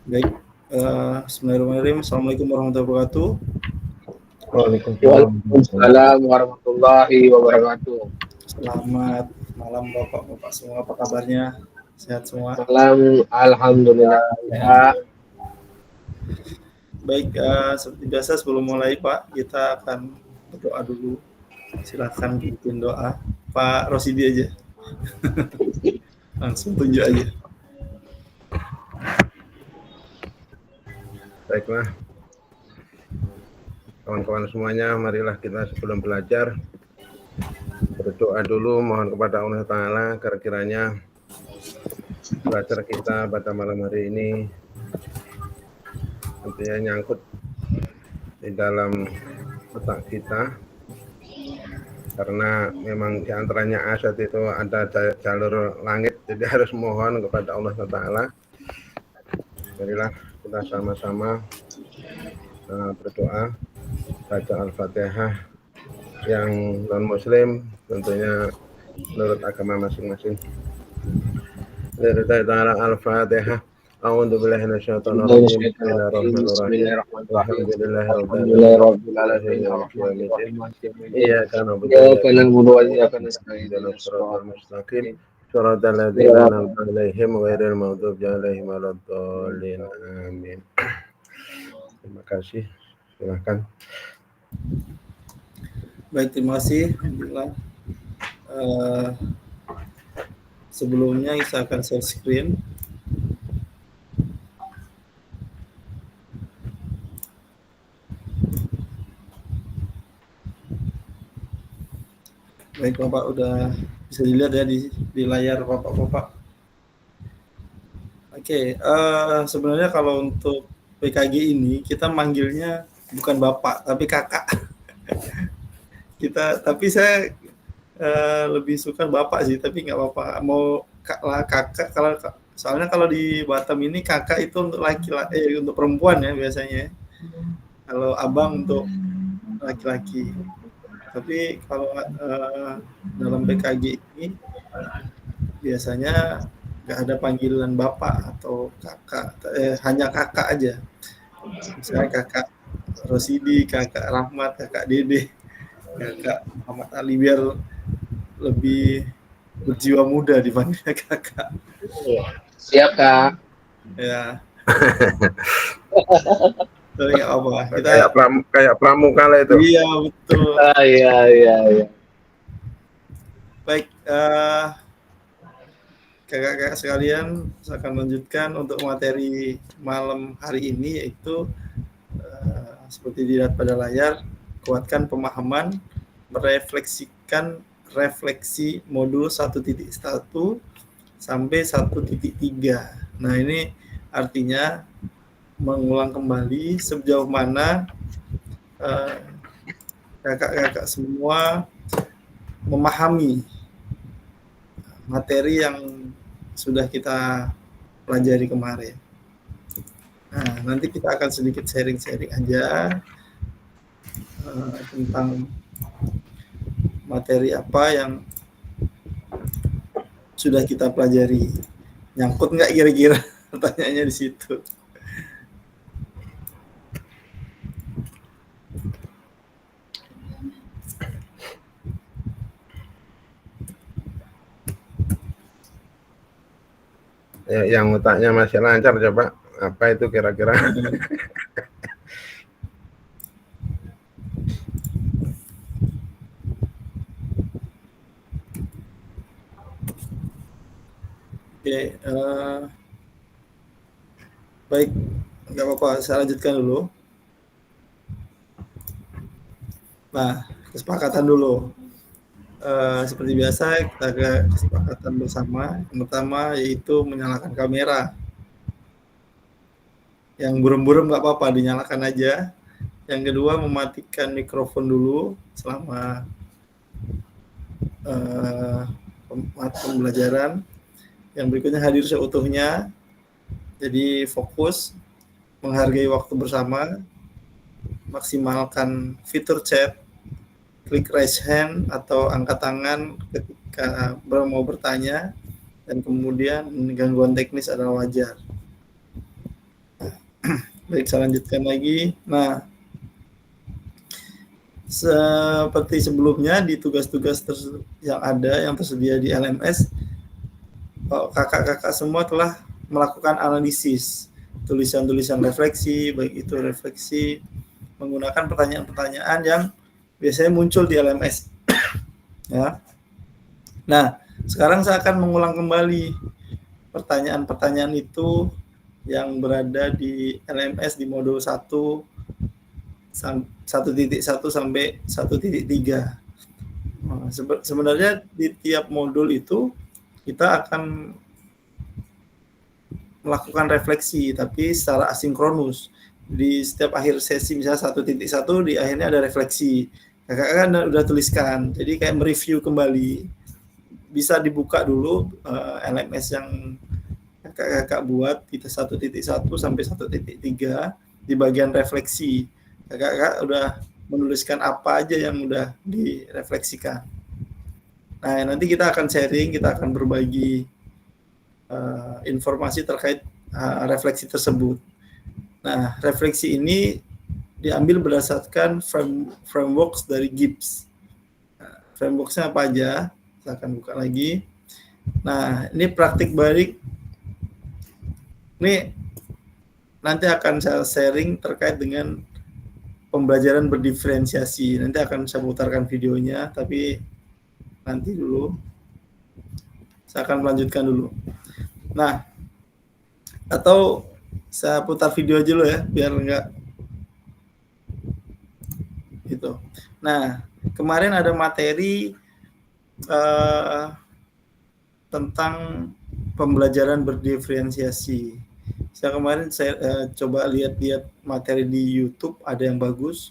Baik, Bismillahirrahmanirrahim. Assalamualaikum warahmatullahi wabarakatuh. Waalaikumsalam warahmatullahi wabarakatuh. Selamat malam Bapak-bapak semua, apa kabarnya? Sehat semua? Malam, alhamdulillah ya. Baik, seperti biasa sebelum mulai Pak, kita akan berdoa dulu. Silakan bikin doa. Pak Rosidi aja. Langsung tunjuk aja. Baiklah, kawan-kawan semuanya, marilah kita sebelum belajar berdoa dulu, mohon kepada Allah Ta'ala agar kiranya belajar kita pada malam hari ini tentunya nyangkut di dalam otak kita, karena memang diantaranya asyad itu ada jalur langit, jadi harus mohon kepada Allah Ta'ala. Marilah kita sama-sama berdoa, baca Al-Fatihah. Yang non-muslim tentunya menurut agama masing-masing. Lillahi ta'ala Al-Fatihah. A'udzu billahi minasyaitonir rajim. Bismillahirrahmanirrahim. Alhamdulillahirabbil alamin. Iyyaka na'budu wa iyyaka nasta'in. Shiratal mustaqim. Shiratal ladzina an'amta 'alaihim ghairil maghdubi 'alaihim waladdallin. Amin. Terima kasih. Silakan. Baik, terima kasih. Sebelumnya saya akan share screen. Baik Bapak, udah bisa dilihat ya di layar Bapak-bapak. Oke, sebenarnya kalau untuk PKG ini kita manggilnya bukan Bapak tapi Kakak. Tapi saya lebih suka Bapak sih, tapi nggak apa-apa. Mau Kakak, soalnya kalau di Batam ini Kakak itu untuk laki-laki, untuk perempuan ya biasanya. Kalau Abang untuk laki-laki. Tapi kalau dalam PKG ini biasanya nggak ada panggilan Bapak atau Kakak, hanya Kakak aja. Misalnya Kakak Rosidi, Kakak Rahmat, Kakak Dede, Kakak Muhammad Ali, biar lebih berjiwa muda dipanggilnya Kakak. Siap, Kak. Ya. Tapi nggak apa. Kita kayak pramuka lah itu. Iya, betul. Iya. Baik, kakak-kakak sekalian, saya akan lanjutkan untuk materi malam hari ini, yaitu seperti dilihat pada layar, kuatkan pemahaman, merefleksikan refleksi modul 1.1 sampai 1.3. Nah, ini artinya mengulang kembali sejauh mana kakak-kakak semua memahami materi yang sudah kita pelajari kemarin. Nah, nanti kita akan sedikit sharing-sharing aja tentang materi apa yang sudah kita pelajari. Nyangkut nggak kira-kira? Pertanyaannya di situ. Ya, yang otaknya masih lancar, coba apa itu kira-kira? Oke, baik, nggak apa-apa, saya lanjutkan dulu. Nah, kesepakatan dulu. Seperti biasa kita ke kesepakatan bersama. Yang pertama yaitu menyalakan kamera. Yang burem-burem nggak apa-apa, dinyalakan aja. Yang kedua mematikan mikrofon dulu selama pembelajaran. Yang berikutnya hadir seutuhnya. Jadi fokus, menghargai waktu bersama, maksimalkan fitur chat, klik raise hand atau angkat tangan ketika mau bertanya, dan kemudian gangguan teknis adalah wajar. Baik, saya lanjutkan lagi. Nah, seperti sebelumnya di tugas-tugas yang tersedia di LMS, kakak-kakak semua telah melakukan analisis tulisan-tulisan refleksi, baik itu refleksi menggunakan pertanyaan-pertanyaan yang biasanya muncul di LMS. Ya. Nah, sekarang saya akan mengulang kembali pertanyaan-pertanyaan itu yang berada di LMS di modul 1 1.1 sampai 1.3. Nah, sebenarnya di tiap modul itu kita akan melakukan refleksi, tapi secara asinkronus. Di setiap akhir sesi, misalnya 1.1 di akhirnya ada refleksi. Kakak kan udah tuliskan, jadi kayak mereview kembali. Bisa dibuka dulu LMS yang kakak buat, kita 1.1 sampai 1.3 di bagian refleksi. Kakak udah menuliskan apa aja yang udah direfleksikan. Nah, nanti kita akan sharing, kita akan berbagi informasi terkait refleksi tersebut. Nah, refleksi ini diambil berdasarkan frameworks dari Gibbs. Nah, frameworksnya apa aja? Saya akan buka lagi. Nah, ini praktik balik. Ini nanti akan saya sharing terkait dengan pembelajaran berdiferensiasi. Nanti akan saya putarkan videonya, tapi nanti dulu. Saya akan melanjutkan dulu. Nah, atau saya putar video aja dulu ya, biar enggak gitu. Nah, kemarin ada materi tentang pembelajaran berdiferensiasi. Kemarin saya coba lihat-lihat materi di YouTube, ada yang bagus.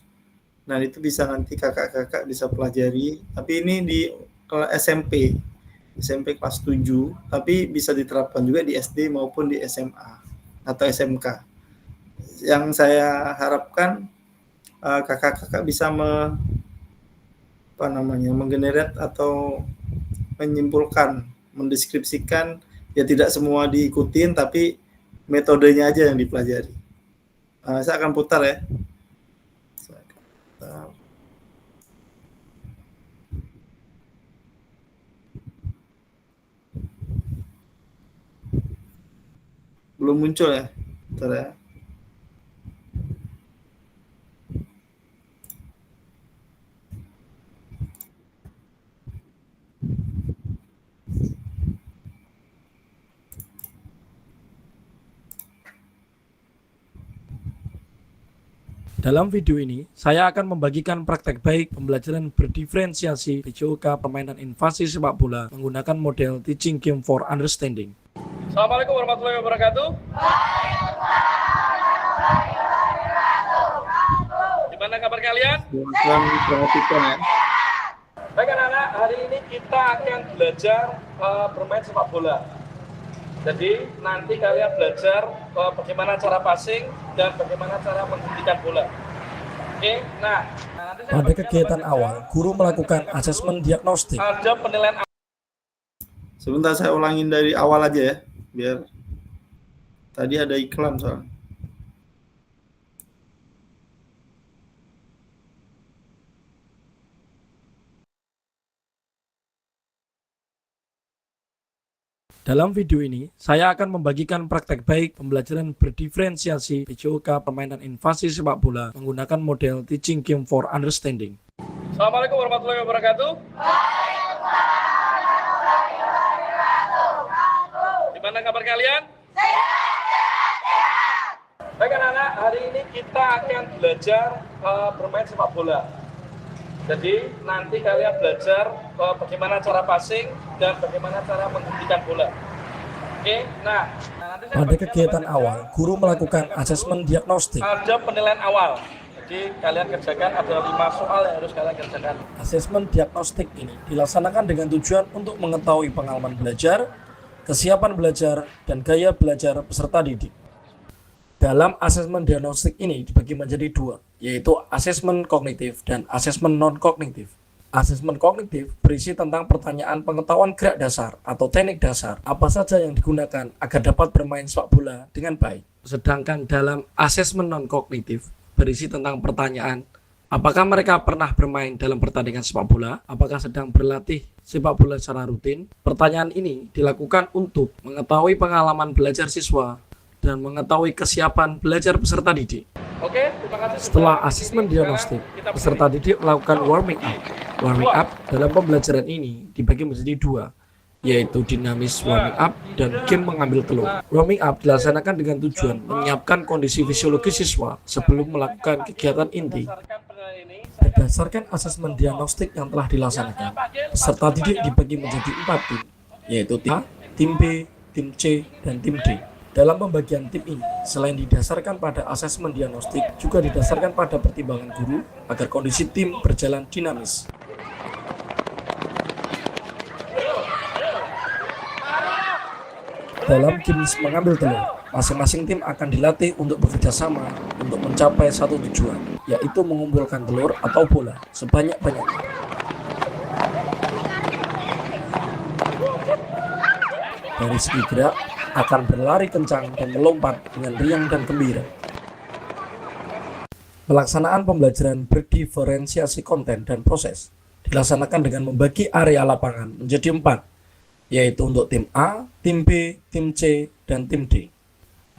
Nah, itu bisa nanti kakak-kakak bisa pelajari. Tapi ini di SMP kelas 7, tapi bisa diterapkan juga di SD maupun di SMA atau SMK. Yang saya harapkan kakak-kakak bisa menggenerate atau menyimpulkan, mendeskripsikan, ya tidak semua diikutin, tapi metodenya aja yang dipelajari. Saya akan putar ya. Belum muncul ya? Bentar ya. Dalam video ini, saya akan membagikan praktek baik pembelajaran berdiferensiasi PJOK permainan invasi sepak bola menggunakan model Teaching Game for Understanding. Assalamualaikum warahmatullahi wabarakatuh. Gimana kabar kalian? Selamat perhatikan ya. Baik anak-anak, hari ini kita akan belajar bermain sepak bola. Jadi nanti kalian belajar bagaimana cara passing dan bagaimana cara menghentikan bola. Oke, nah nanti Pada kegiatan awal, guru melakukan asesmen diagnostik. ada penilaian. Sebentar saya ulangin dari awal aja ya, biar tadi ada iklan soalnya. Dalam video ini, saya akan membagikan praktek baik pembelajaran berdiferensiasi PJOK permainan invasi sepak bola menggunakan model Teaching Game for Understanding. Assalamualaikum warahmatullahi wabarakatuh. Gimana kabar kalian? Baik anak-anak, hari ini kita akan belajar bermain sepak bola. Jadi nanti kalian belajar bagaimana cara passing dan bagaimana cara menghentikan bola. Oke, nah nanti Pada kegiatan awal, guru melakukan asesmen diagnostik. ada penilaian awal. Jadi kalian kerjakan, ada 5 soal yang harus kalian kerjakan. Asesmen diagnostik ini dilaksanakan dengan tujuan untuk mengetahui pengalaman belajar, kesiapan belajar, dan gaya belajar peserta didik. Dalam asesmen diagnostik ini dibagi menjadi dua, yaitu asesmen kognitif dan asesmen non-kognitif. Asesmen kognitif berisi tentang pertanyaan pengetahuan gerak dasar atau teknik dasar, apa saja yang digunakan agar dapat bermain sepak bola dengan baik. Sedangkan dalam asesmen non-kognitif berisi tentang pertanyaan, apakah mereka pernah bermain dalam pertandingan sepak bola, apakah sedang berlatih sepak bola secara rutin. Pertanyaan ini dilakukan untuk mengetahui pengalaman belajar siswa dan mengetahui kesiapan belajar peserta didik. Oke, terima kasih. Setelah asesmen diagnostik, peserta didik melakukan warming up. Warming up dalam pembelajaran ini dibagi menjadi dua, yaitu dinamis warming up dan game mengambil telur. Warming up dilaksanakan dengan tujuan menyiapkan kondisi fisiologis siswa sebelum melakukan kegiatan inti. Berdasarkan asesmen diagnostik yang telah dilaksanakan, peserta didik dibagi menjadi 4 tim, yaitu tim A, tim B, tim C, dan tim D. Dalam pembagian tim ini, selain didasarkan pada asesmen diagnostik, juga didasarkan pada pertimbangan guru agar kondisi tim berjalan dinamis. Dalam games mengambil telur, masing-masing tim akan dilatih untuk bekerja sama untuk mencapai satu tujuan, yaitu mengumpulkan telur atau bola sebanyak-banyaknya. Dari segi gerak, akan berlari kencang dan melompat dengan riang dan gembira. Pelaksanaan pembelajaran berdiferensiasi konten dan proses dilaksanakan dengan membagi area lapangan menjadi 4, yaitu untuk tim A, tim B, tim C, dan tim D.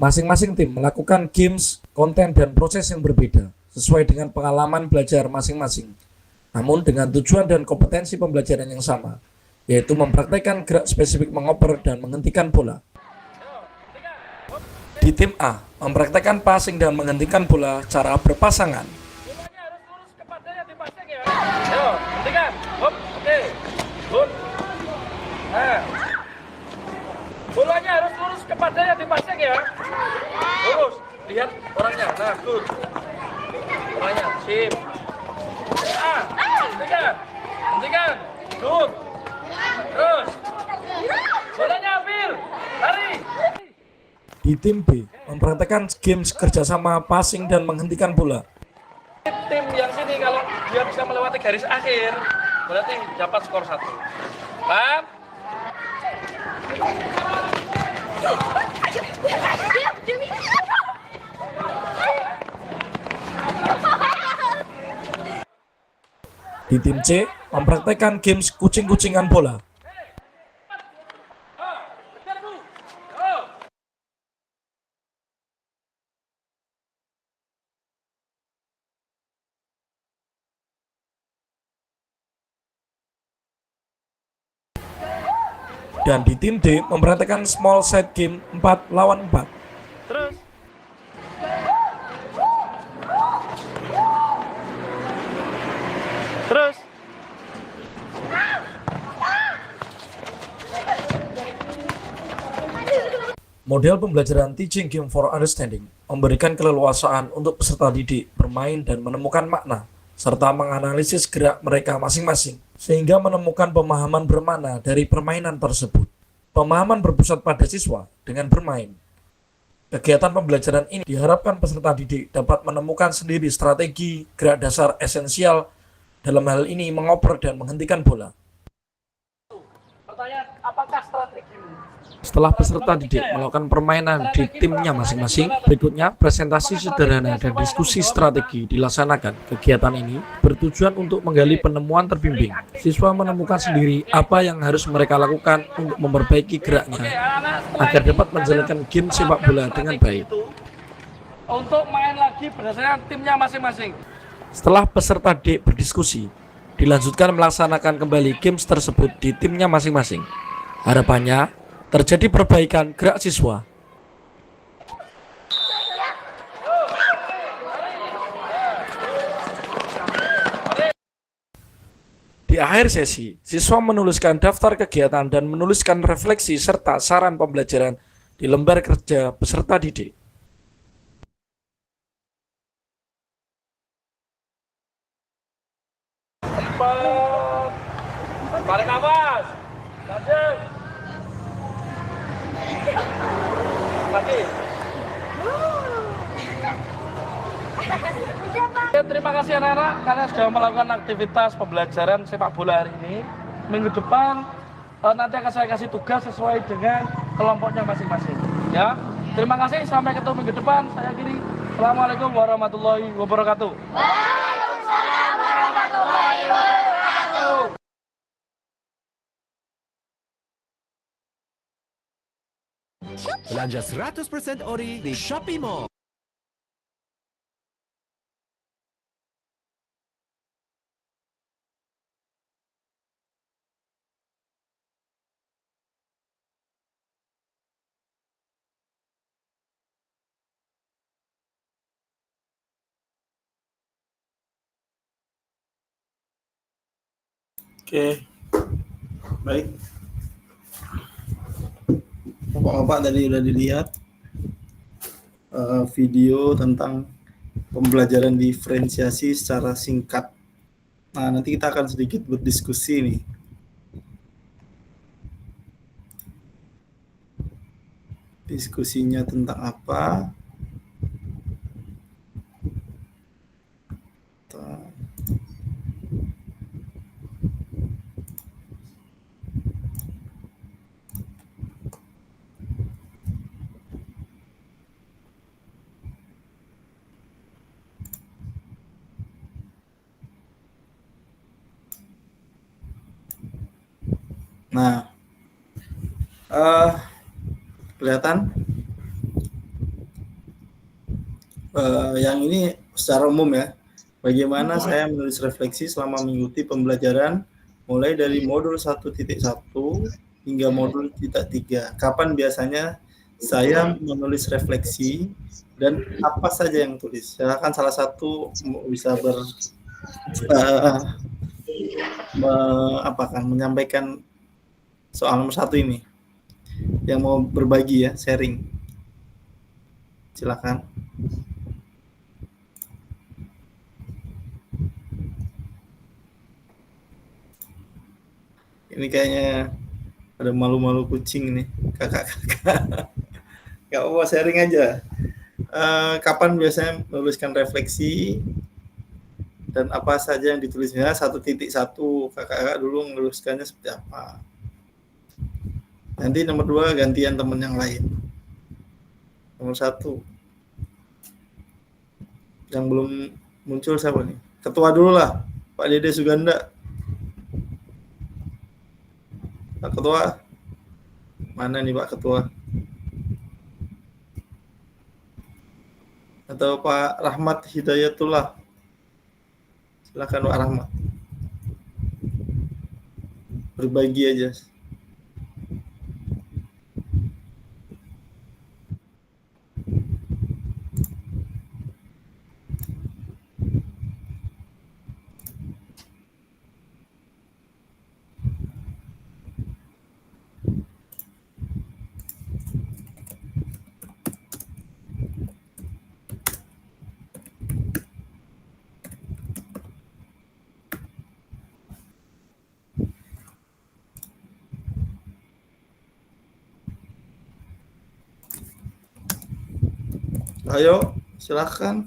Masing-masing tim melakukan games, konten, dan proses yang berbeda sesuai dengan pengalaman belajar masing-masing, namun dengan tujuan dan kompetensi pembelajaran yang sama, yaitu mempraktekkan gerak spesifik mengoper dan menghentikan bola. Di tim A, mempraktekkan passing dan menghentikan bola secara berpasangan. Bolanya harus lurus ke padanya di passing ya. Ayo, hentikan. Hop, oke. Good. Nah. Bolanya harus lurus ke padanya di passing ya. Lurus. Lihat orangnya. Nah, good. Orangnya, sip. Ah, hentikan. Hentikan. Good. Terus. Bolanya ambil. Lari. Di tim B, mempraktekkan games kerjasama passing dan menghentikan bola. Tim yang sini kalau dia bisa melewati garis akhir, berarti dapat skor 1. Paham? Di tim C, mempraktekkan games kucing-kucingan bola. Dan di tim D, mempraktekkan small set game 4 lawan 4. Terus. Terus. Model pembelajaran Teaching Game for Understanding memberikan keleluasaan untuk peserta didik bermain dan menemukan makna, serta menganalisis gerak mereka masing-masing, sehingga menemukan pemahaman bermakna dari permainan tersebut. Pemahaman berpusat pada siswa dengan bermain. Kegiatan pembelajaran ini diharapkan peserta didik dapat menemukan sendiri strategi gerak dasar esensial, dalam hal ini mengoper dan menghentikan bola. Pertanyaan, apakah strategi? Setelah peserta didik melakukan permainan di timnya masing-masing, berikutnya presentasi sederhana dan diskusi strategi dilaksanakan. Kegiatan ini bertujuan untuk menggali penemuan terbimbing. Siswa menemukan sendiri apa yang harus mereka lakukan untuk memperbaiki geraknya agar dapat menjalankan game sepak bola dengan baik. Untuk main lagi berdasarkan timnya masing-masing. Setelah peserta didik berdiskusi, dilanjutkan melaksanakan kembali games tersebut di timnya masing-masing. Harapannya terjadi perbaikan gerak siswa. Di akhir sesi, siswa menuliskan daftar kegiatan dan menuliskan refleksi serta saran pembelajaran di lembar kerja peserta didik. Tarik nafas. Lanjut. Lagi. terima kasih anak-anak karena sudah melakukan aktivitas pembelajaran sepak bola hari ini. Minggu depan nanti akan saya kasih tugas sesuai dengan kelompoknya masing-masing. Ya, terima kasih. Sampai ketemu minggu depan. Saya akhiri. Assalamualaikum warahmatullahi wabarakatuh. Waalaikumsalam warahmatullahi wabarakatuh. Belanja 100% ori di Shopee Mall. Oke, baik. Bapak-bapak tadi udah dilihat video tentang pembelajaran diferensiasi secara singkat. Nah, nanti kita akan sedikit berdiskusi nih. Diskusinya tentang apa? Nah, kelihatan yang ini secara umum ya. Bagaimana saya menulis refleksi selama mengikuti pembelajaran mulai dari modul 1.1 hingga modul 3. Kapan biasanya saya menulis refleksi dan apa saja yang tulis? Silakan salah satu bisa menyampaikan soal nomor 1 ini yang mau berbagi ya, sharing. Silakan. Ini kayaknya ada malu-malu kucing nih, kakak-kakak. Gak apa-apa, sharing aja. Kapan biasanya menuliskan refleksi dan apa saja yang ditulisnya? 1.1, kakak-kakak dulu menuliskannya seperti apa? Nanti nomor 2 gantian teman yang lain. Nomor 1 yang belum muncul siapa nih? Ketua dulu lah, Pak Dede Suganda. Pak Ketua, mana nih Pak Ketua? Atau Pak Rahmat Hidayatullah? Silakan Pak Rahmat. Berbagi aja. Ayo, silakan.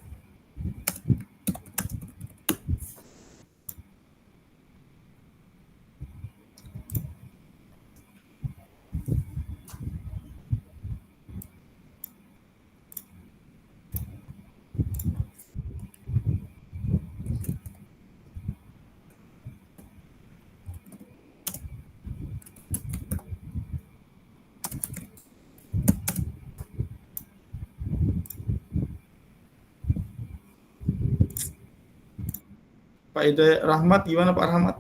Pak Hidayat Rahmat, gimana Pak Rahmat?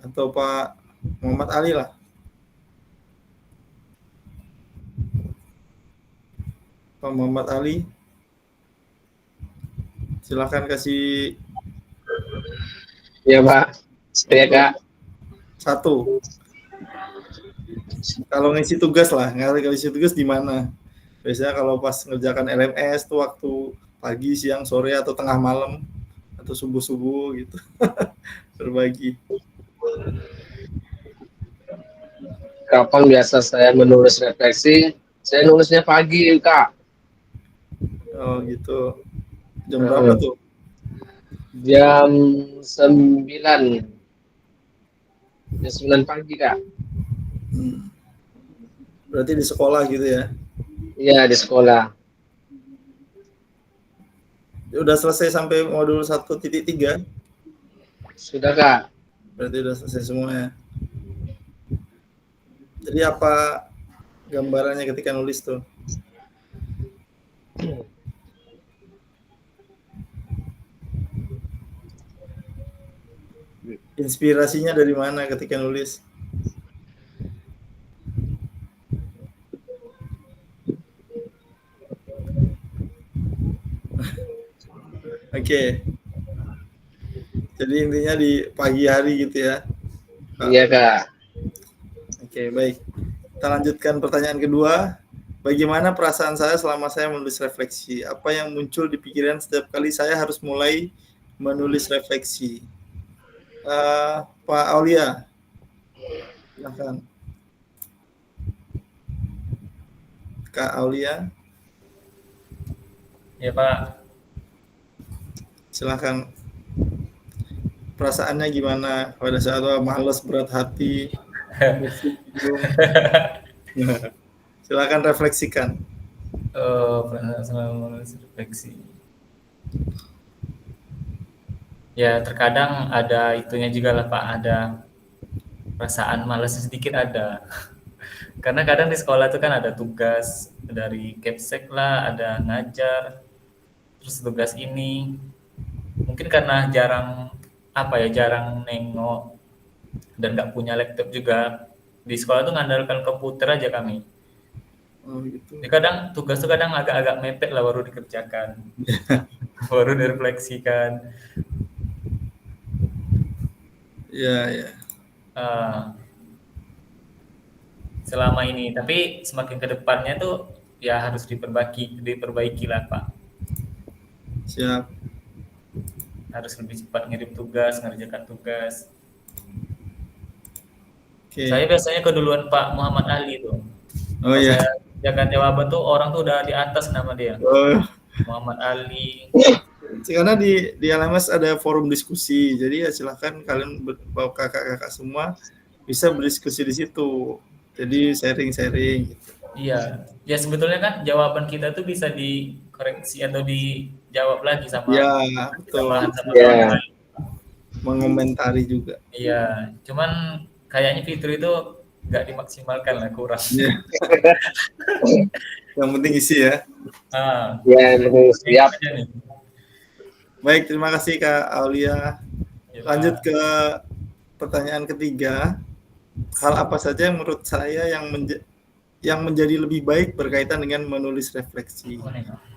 Atau Pak Muhammad Ali lah. Pak Muhammad Ali, silakan kasih. Ya Pak, saya Kak. 1. Kalau ngisi tugas lah, ngisi tugas di mana? Biasanya kalau pas ngerjakan LMS tuh waktu pagi, siang, sore, atau tengah malam, atau subuh-subuh gitu. Berbagi. kapan biasa saya menulis refleksi? Saya nulisnya pagi, Kak. Oh gitu. Jam berapa tuh? Jam 9. Jam 9 pagi, Kak. Berarti di sekolah gitu ya? Iya, di sekolah. Udah selesai sampai modul 1.3? Sudah, Kak. Berarti udah selesai semua ya? Jadi apa gambarannya ketika nulis tuh? Inspirasinya dari mana ketika nulis? Oke. Jadi intinya di pagi hari gitu ya? Iya, Kak. Oke, baik. Kita lanjutkan pertanyaan kedua. Bagaimana perasaan saya selama saya menulis refleksi? Apa yang muncul di pikiran setiap kali saya harus mulai menulis refleksi? Pak Aulia, silakan. Kak Aulia, Ya Pak, silakan. Perasaannya gimana pada saat malas, berat hati? Silakan refleksikan. selama refleksi. Ya terkadang ada itunya juga lah Pak, ada perasaan malas sedikit ada. Karena kadang di sekolah itu kan ada tugas dari Kepsek lah, ada ngajar, terus tugas ini. Mungkin karena jarang nengok dan nggak punya laptop juga, di sekolah tuh ngandalkan komputer aja kami. Oh gitu. Jadi kadang tugas tuh kadang agak-agak mepet lah baru dikerjakan, baru direfleksikan. Ya. Selama ini, tapi semakin ke depannya tuh ya harus diperbaiki lah Pak. Siap. Harus lebih cepat ngirim tugas, ngerjakan tugas. Oke. Saya biasanya keduluan Pak Muhammad Ali tuh. Oh iya. Saya jaga jawaban tuh orang tuh udah di atas nama dia. Oh. Muhammad Ali. Karena di LMS ada forum diskusi, jadi ya silahkan kalian bawa kakak-kakak semua bisa berdiskusi di situ. Jadi sharing-sharing. Gitu. Iya, ya sebetulnya kan jawaban kita tuh bisa dikoreksi atau dijawab lagi sama. Ya, betul. Sama orang lain. Mengomentari juga. Iya, cuman kayaknya fitur itu nggak dimaksimalkan lah, kurang. Ya. Yang penting isi ya. Ya, siap. Baik, terima kasih Kak Aulia. Ya, lanjut ke pertanyaan ketiga. Hal apa saja yang menurut saya yang menjadi lebih baik berkaitan dengan menulis refleksi?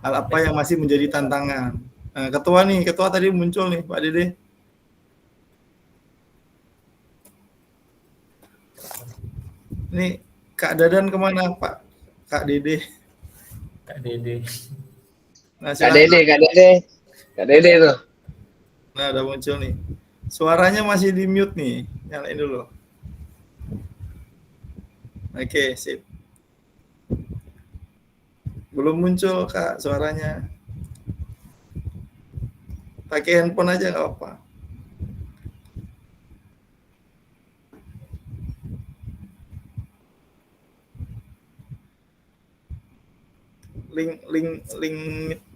Hal apa yang masih menjadi tantangan? Nah, ketua tadi muncul nih, Pak Dede. Ini Kak Dadan kemana, Pak? Kak Dede. Nah, Kak Dede tuh. Nah, udah muncul nih. Suaranya masih di mute nih. Nyalain dulu. Oke, sip. Belum muncul, Kak, suaranya. Pakai handphone aja nggak apa-apa. Link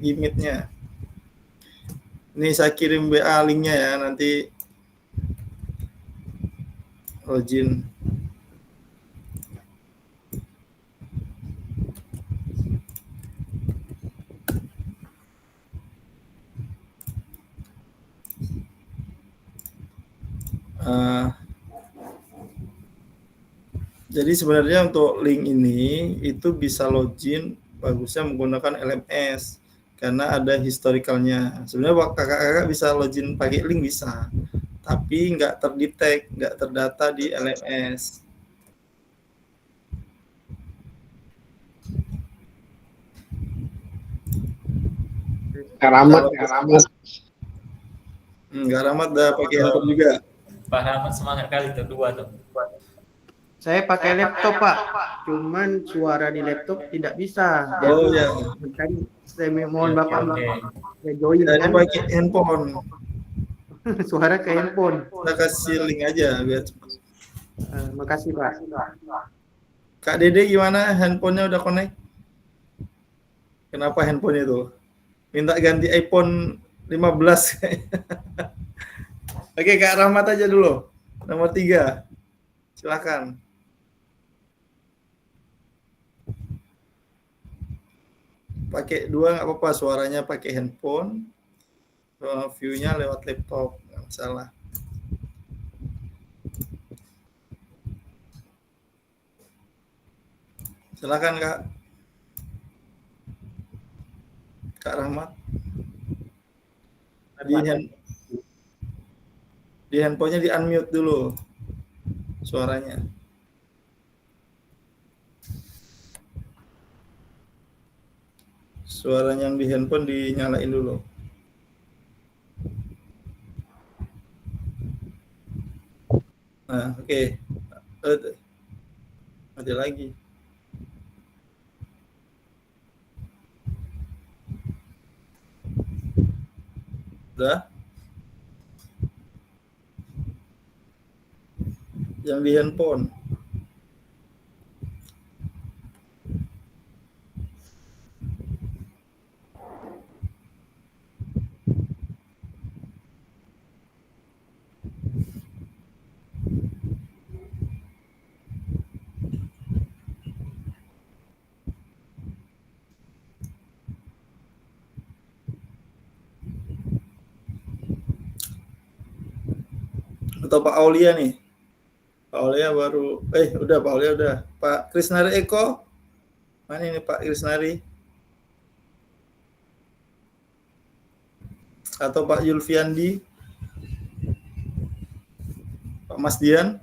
gimmitnya. Ini saya kirim WA linknya ya, nanti login. Jadi sebenarnya untuk link ini itu bisa login bagusnya menggunakan LMS karena ada historicalnya. Sebenarnya kakak-kakak bisa login pakai link bisa, tapi nggak terdetek, nggak terdata di LMS. Karamat. Karamat udah pakai handphone juga. Pak Rahmat semangat kali tuh, 2 tuh. Saya pakai laptop, Pak. Cuman suara di laptop tidak bisa. Oh Jadi ya, kan saya mohon Oke, Bapak oke. saya join jadi kan pakai handphone. suara ke handphone. Kita kasih link aja biar cepet. Makasih, Pak. Kak Dede gimana? Handphonenya udah connect? Kenapa handphone itu? Minta ganti iPhone 15. Oke, Kak Rahmat aja dulu. Nomor 3. Silakan. Pakai 2 nggak apa-apa, suaranya pakai handphone. View-nya lewat laptop, nggak masalah. Silakan Kak. Kak Rahmat. Di handphonenya di unmute dulu suaranya. Suaranya yang di handphone dinyalain dulu. Nah, oke. Mati lagi. Udah? Yang di handphone. Atau Pak Aulia nih? Pak Aulia baru, udah Pak Aulia udah. Pak Krisnari Eko, mana ini Pak Krisnari? Atau Pak Yulfiandi? Pak Mas Dian?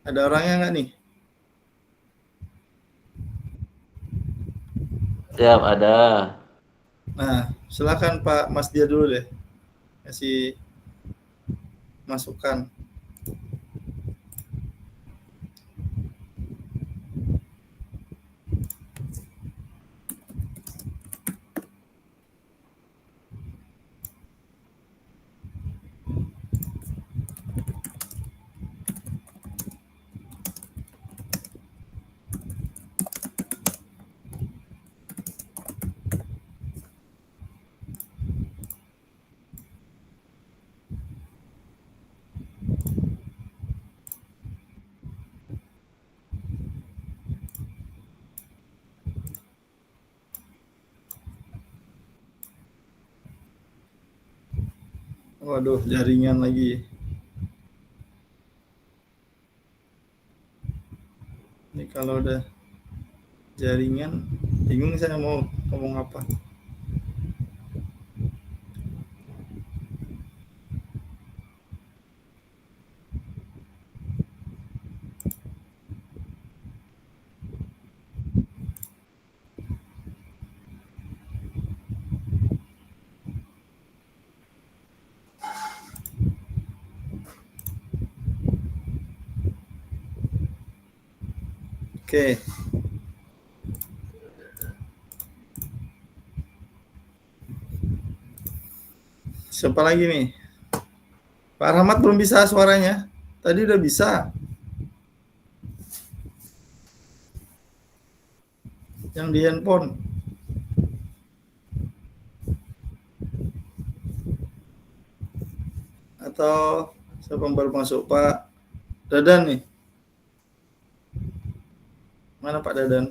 Ada orangnya nggak nih? Siap, ada. Nah, silakan Pak Mas Dian dulu deh. Kasih masukan. Waduh, jaringan lagi. Ini kalau udah jaringan, bingung saya mau ngomong apa. Oke. Siapa lagi nih? Pak Rahmat belum bisa suaranya. Tadi udah bisa. Yang di handphone. Atau siapa yang baru masuk? Pak Dadan nih. Mana Pak Dadan?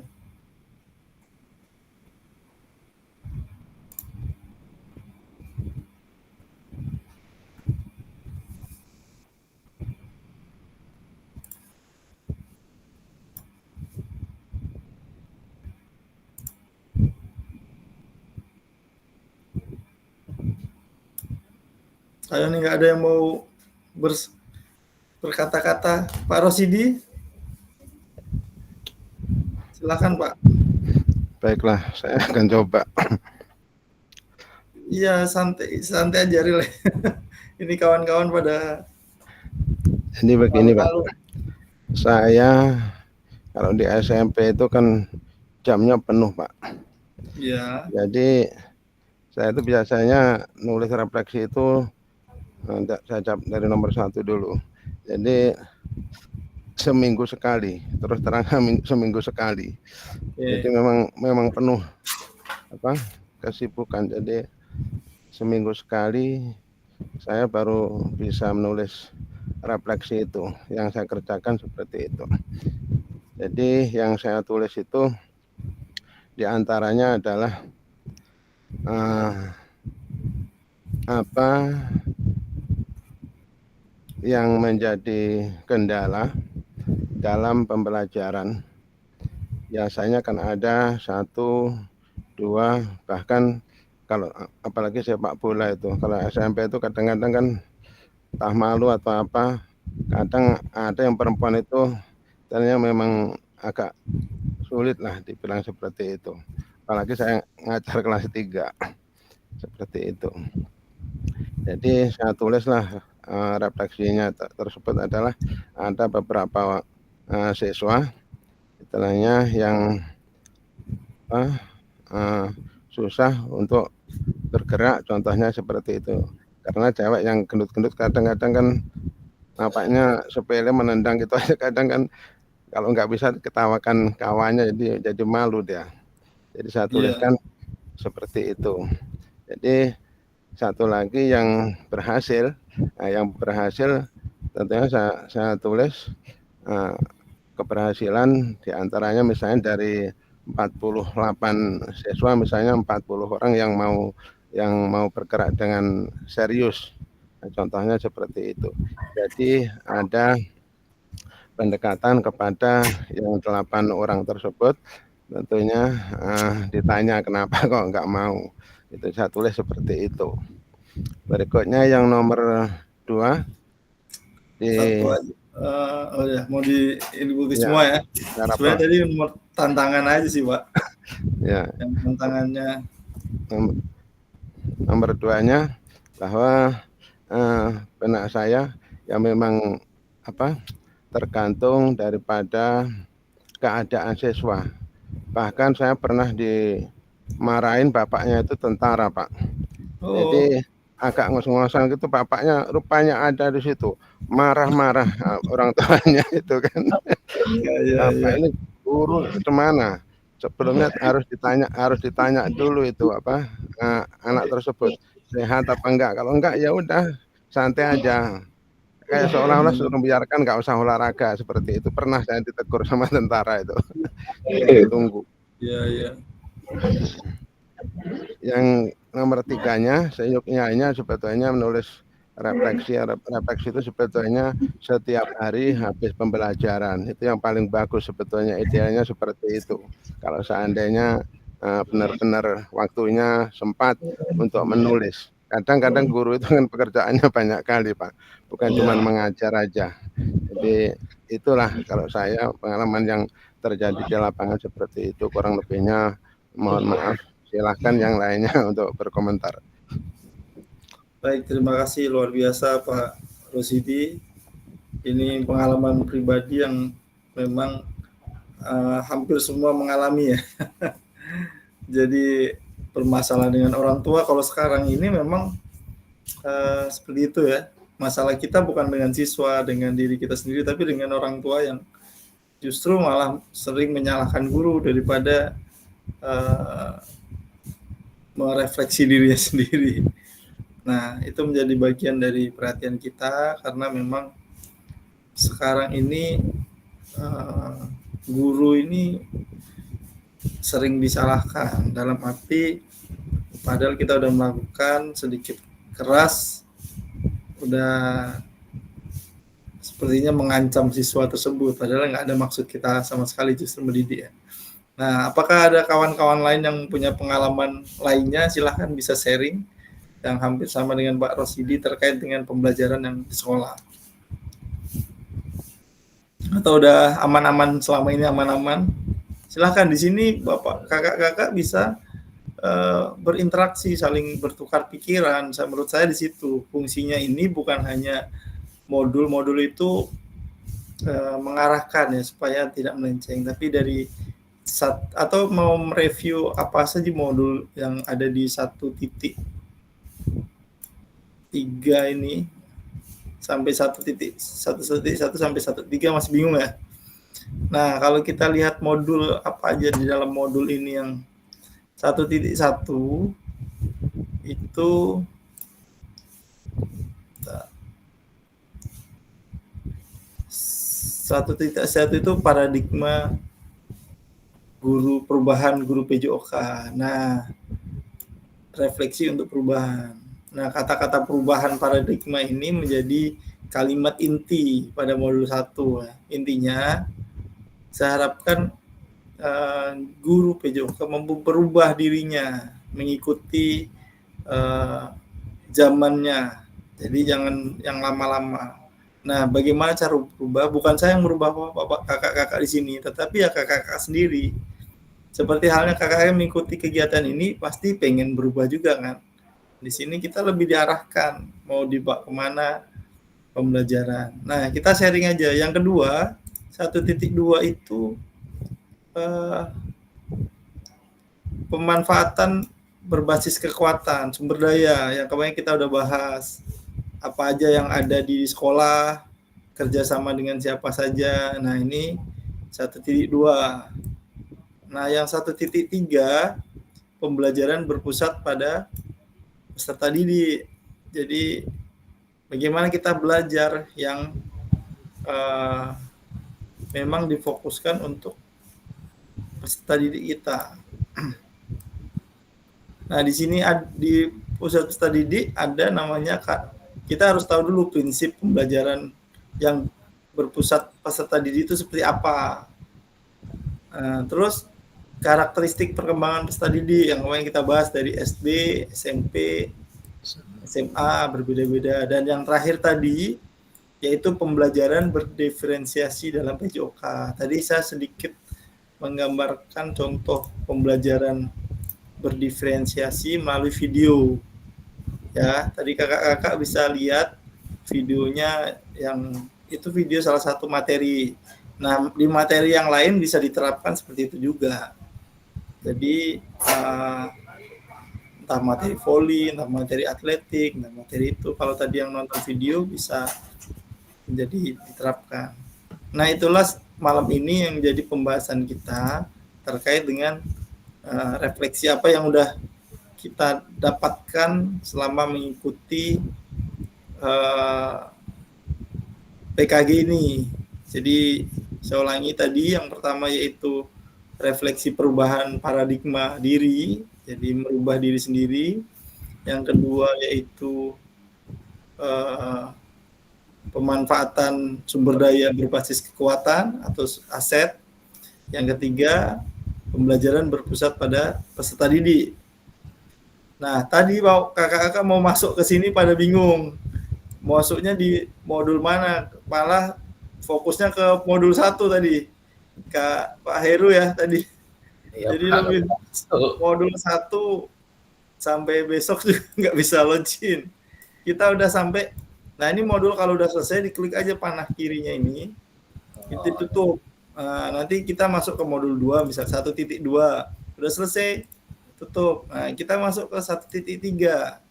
Ayo nih, nggak ada yang mau berkata-kata. Pak Rosidi, silakan Pak. Baiklah, saya akan coba. Iya, santai aja, relax. Ini kawan-kawan pada Ini begini Pak. Saya kalau di SMP itu kan jamnya penuh, Pak. Ya. Jadi saya itu biasanya nulis refleksi itu saya dari nomor 1 dulu. Jadi seminggu sekali, terus terang seminggu sekali. Jadi memang penuh kesibukan. Jadi seminggu sekali saya baru bisa menulis refleksi itu. Yang saya kerjakan seperti itu. Jadi yang saya tulis itu diantaranya adalah apa yang menjadi kendala dalam pembelajaran. Biasanya kan ada 1, 2, bahkan kalau apalagi sepak bola itu, kalau SMP itu kadang-kadang kan entah malu atau apa, kadang ada yang perempuan itu ternyata memang agak sulit lah dibilang seperti itu. Apalagi saya ngajar kelas 3 seperti itu. Jadi saya tulislah refleksinya tersebut adalah ada beberapa siswa istilahnya yang susah untuk bergerak, contohnya seperti itu. Karena cewek yang gendut-gendut kadang-kadang kan nampaknya sepele menendang gitu aja, kadang kan kalau nggak bisa ketawakan kawannya, jadi malu dia. Jadi saya tuliskan seperti itu. Jadi satu lagi yang berhasil tentunya saya tulis keberhasilan diantaranya misalnya dari 48 siswa, misalnya 40 orang yang mau bergerak dengan serius. Nah, contohnya seperti itu. Jadi ada pendekatan kepada yang 8 orang tersebut, tentunya ditanya kenapa kok nggak mau. Itu saya tulis seperti itu. Berikutnya yang nomor 2 Satu aja. Mau diikuti semua ya. Sebenarnya tadi nomor tantangan aja sih, Pak. Ya. Yang tantangannya. Nomor 2-nya bahwa benak saya yang memang tergantung daripada keadaan siswa. Bahkan saya pernah dimarahin bapaknya itu tentara, Pak. Jadi agak ngos-ngosan gitu, bapaknya rupanya ada di situ, marah-marah orang tuanya itu kan. Bapak ini guru kemana? Sebelumnya harus ditanya dulu itu anak tersebut sehat apa enggak. Kalau enggak ya udah santai aja. Kayak seolah-olah suruh biarkan nggak usah olahraga seperti itu. Pernah saya ditegur sama tentara itu. Tunggu. Iya. Yang nomor 3-nya, seyuknya sebetulnya menulis refleksi itu sebetulnya setiap hari habis pembelajaran. Itu yang paling bagus sebetulnya, idealnya seperti itu. Kalau seandainya benar-benar waktunya sempat untuk menulis. Kadang-kadang guru itu kan pekerjaannya banyak kali, Pak. Bukan cuma mengajar aja. Jadi itulah kalau saya pengalaman yang terjadi di lapangan seperti itu, kurang lebihnya mohon maaf. Silahkan yang lainnya untuk berkomentar. Baik, terima kasih luar biasa Pak Rosidi. Ini pengalaman pribadi yang memang hampir semua mengalami ya. Jadi permasalahan dengan orang tua kalau sekarang ini memang seperti itu ya. Masalah kita bukan dengan siswa, dengan diri kita sendiri, tapi dengan orang tua yang justru malah sering menyalahkan guru daripada merefleksi dirinya sendiri. Nah, itu menjadi bagian dari perhatian kita karena memang sekarang ini guru ini sering disalahkan dalam arti padahal kita udah melakukan sedikit keras, udah sepertinya mengancam siswa tersebut, padahal nggak ada maksud kita sama sekali, justru mendidik ya. Nah, apakah ada kawan-kawan lain yang punya pengalaman lainnya? Silahkan bisa sharing yang hampir sama dengan Pak Rosidi terkait dengan pembelajaran yang di sekolah. Atau udah aman-aman selama ini aman-aman? Silahkan di sini Bapak, kakak-kakak bisa berinteraksi, saling bertukar pikiran. Menurut saya di situ fungsinya ini bukan hanya modul-modul itu mengarahkan ya supaya tidak melenceng. Tapi dari atau mau mereview apa saja modul yang ada di 1.3 ini sampai 1.1 sampai 1.3 masih bingung ya. Nah, kalau kita lihat modul apa aja di dalam modul ini yang 1.1 itu 1.1 itu paradigma perubahan guru PJOK. Nah, refleksi untuk perubahan. Nah, kata-kata perubahan paradigma ini menjadi kalimat inti pada modul 1. Intinya, saya harapkan guru PJOK mampu berubah dirinya, mengikuti zamannya. Jadi jangan yang lama-lama. Nah, bagaimana cara berubah? Bukan saya yang merubah kakak-kakak di sini, tetapi ya kakak-kakak sendiri. Seperti halnya kakak yang mengikuti kegiatan ini, pasti pengen berubah juga kan. Di sini kita lebih diarahkan, mau dibawa kemana pembelajaran. Nah, kita sharing aja. Yang kedua, 1.2 itu pemanfaatan berbasis kekuatan, sumber daya, yang kemarin kita udah bahas. Apa aja yang ada di sekolah, kerjasama dengan siapa saja. Nah, ini 1.2. Nah, yang 1.3, pembelajaran berpusat pada peserta didik. Jadi, bagaimana kita belajar yang memang difokuskan untuk peserta didik kita. Nah, di sini di pusat peserta didik ada namanya, kita harus tahu dulu prinsip pembelajaran yang berpusat peserta didik itu seperti apa. Terus karakteristik perkembangan peserta didik yang kemarin kita bahas dari SD, SMP, SMA berbeda-beda. Dan yang terakhir tadi yaitu pembelajaran berdiferensiasi dalam PJOK. Tadi saya sedikit menggambarkan contoh pembelajaran berdiferensiasi melalui video. Ya, tadi kakak-kakak bisa lihat videonya, yang itu video salah satu materi. Nah, di materi yang lain bisa diterapkan seperti itu juga. Jadi entah materi voli, entah materi atletik, entah materi itu. Kalau tadi yang nonton video bisa menjadi diterapkan. Nah, itulah malam ini yang jadi pembahasan kita terkait dengan refleksi apa yang udah kita dapatkan selama mengikuti PKG ini. Jadi saya ulangi tadi, yang pertama yaitu refleksi perubahan paradigma diri, jadi merubah diri sendiri. Yang kedua yaitu pemanfaatan sumber daya berbasis kekuatan atau aset. Yang ketiga, pembelajaran berpusat pada peserta didik. Nah, tadi kakak-kakak mau masuk ke sini pada bingung. Masuknya di modul mana? Malah fokusnya ke modul 1 tadi. Kak Pak Heru ya tadi. Ya, jadi lebih modul 1 sampai besok juga nggak bisa login. Kita udah sampai. Nah, ini modul kalau udah selesai diklik aja panah kirinya ini. Itu tutup. Nanti kita masuk ke modul 2, misal 1.2. Udah selesai, tutup. Nah, kita masuk ke 1.3.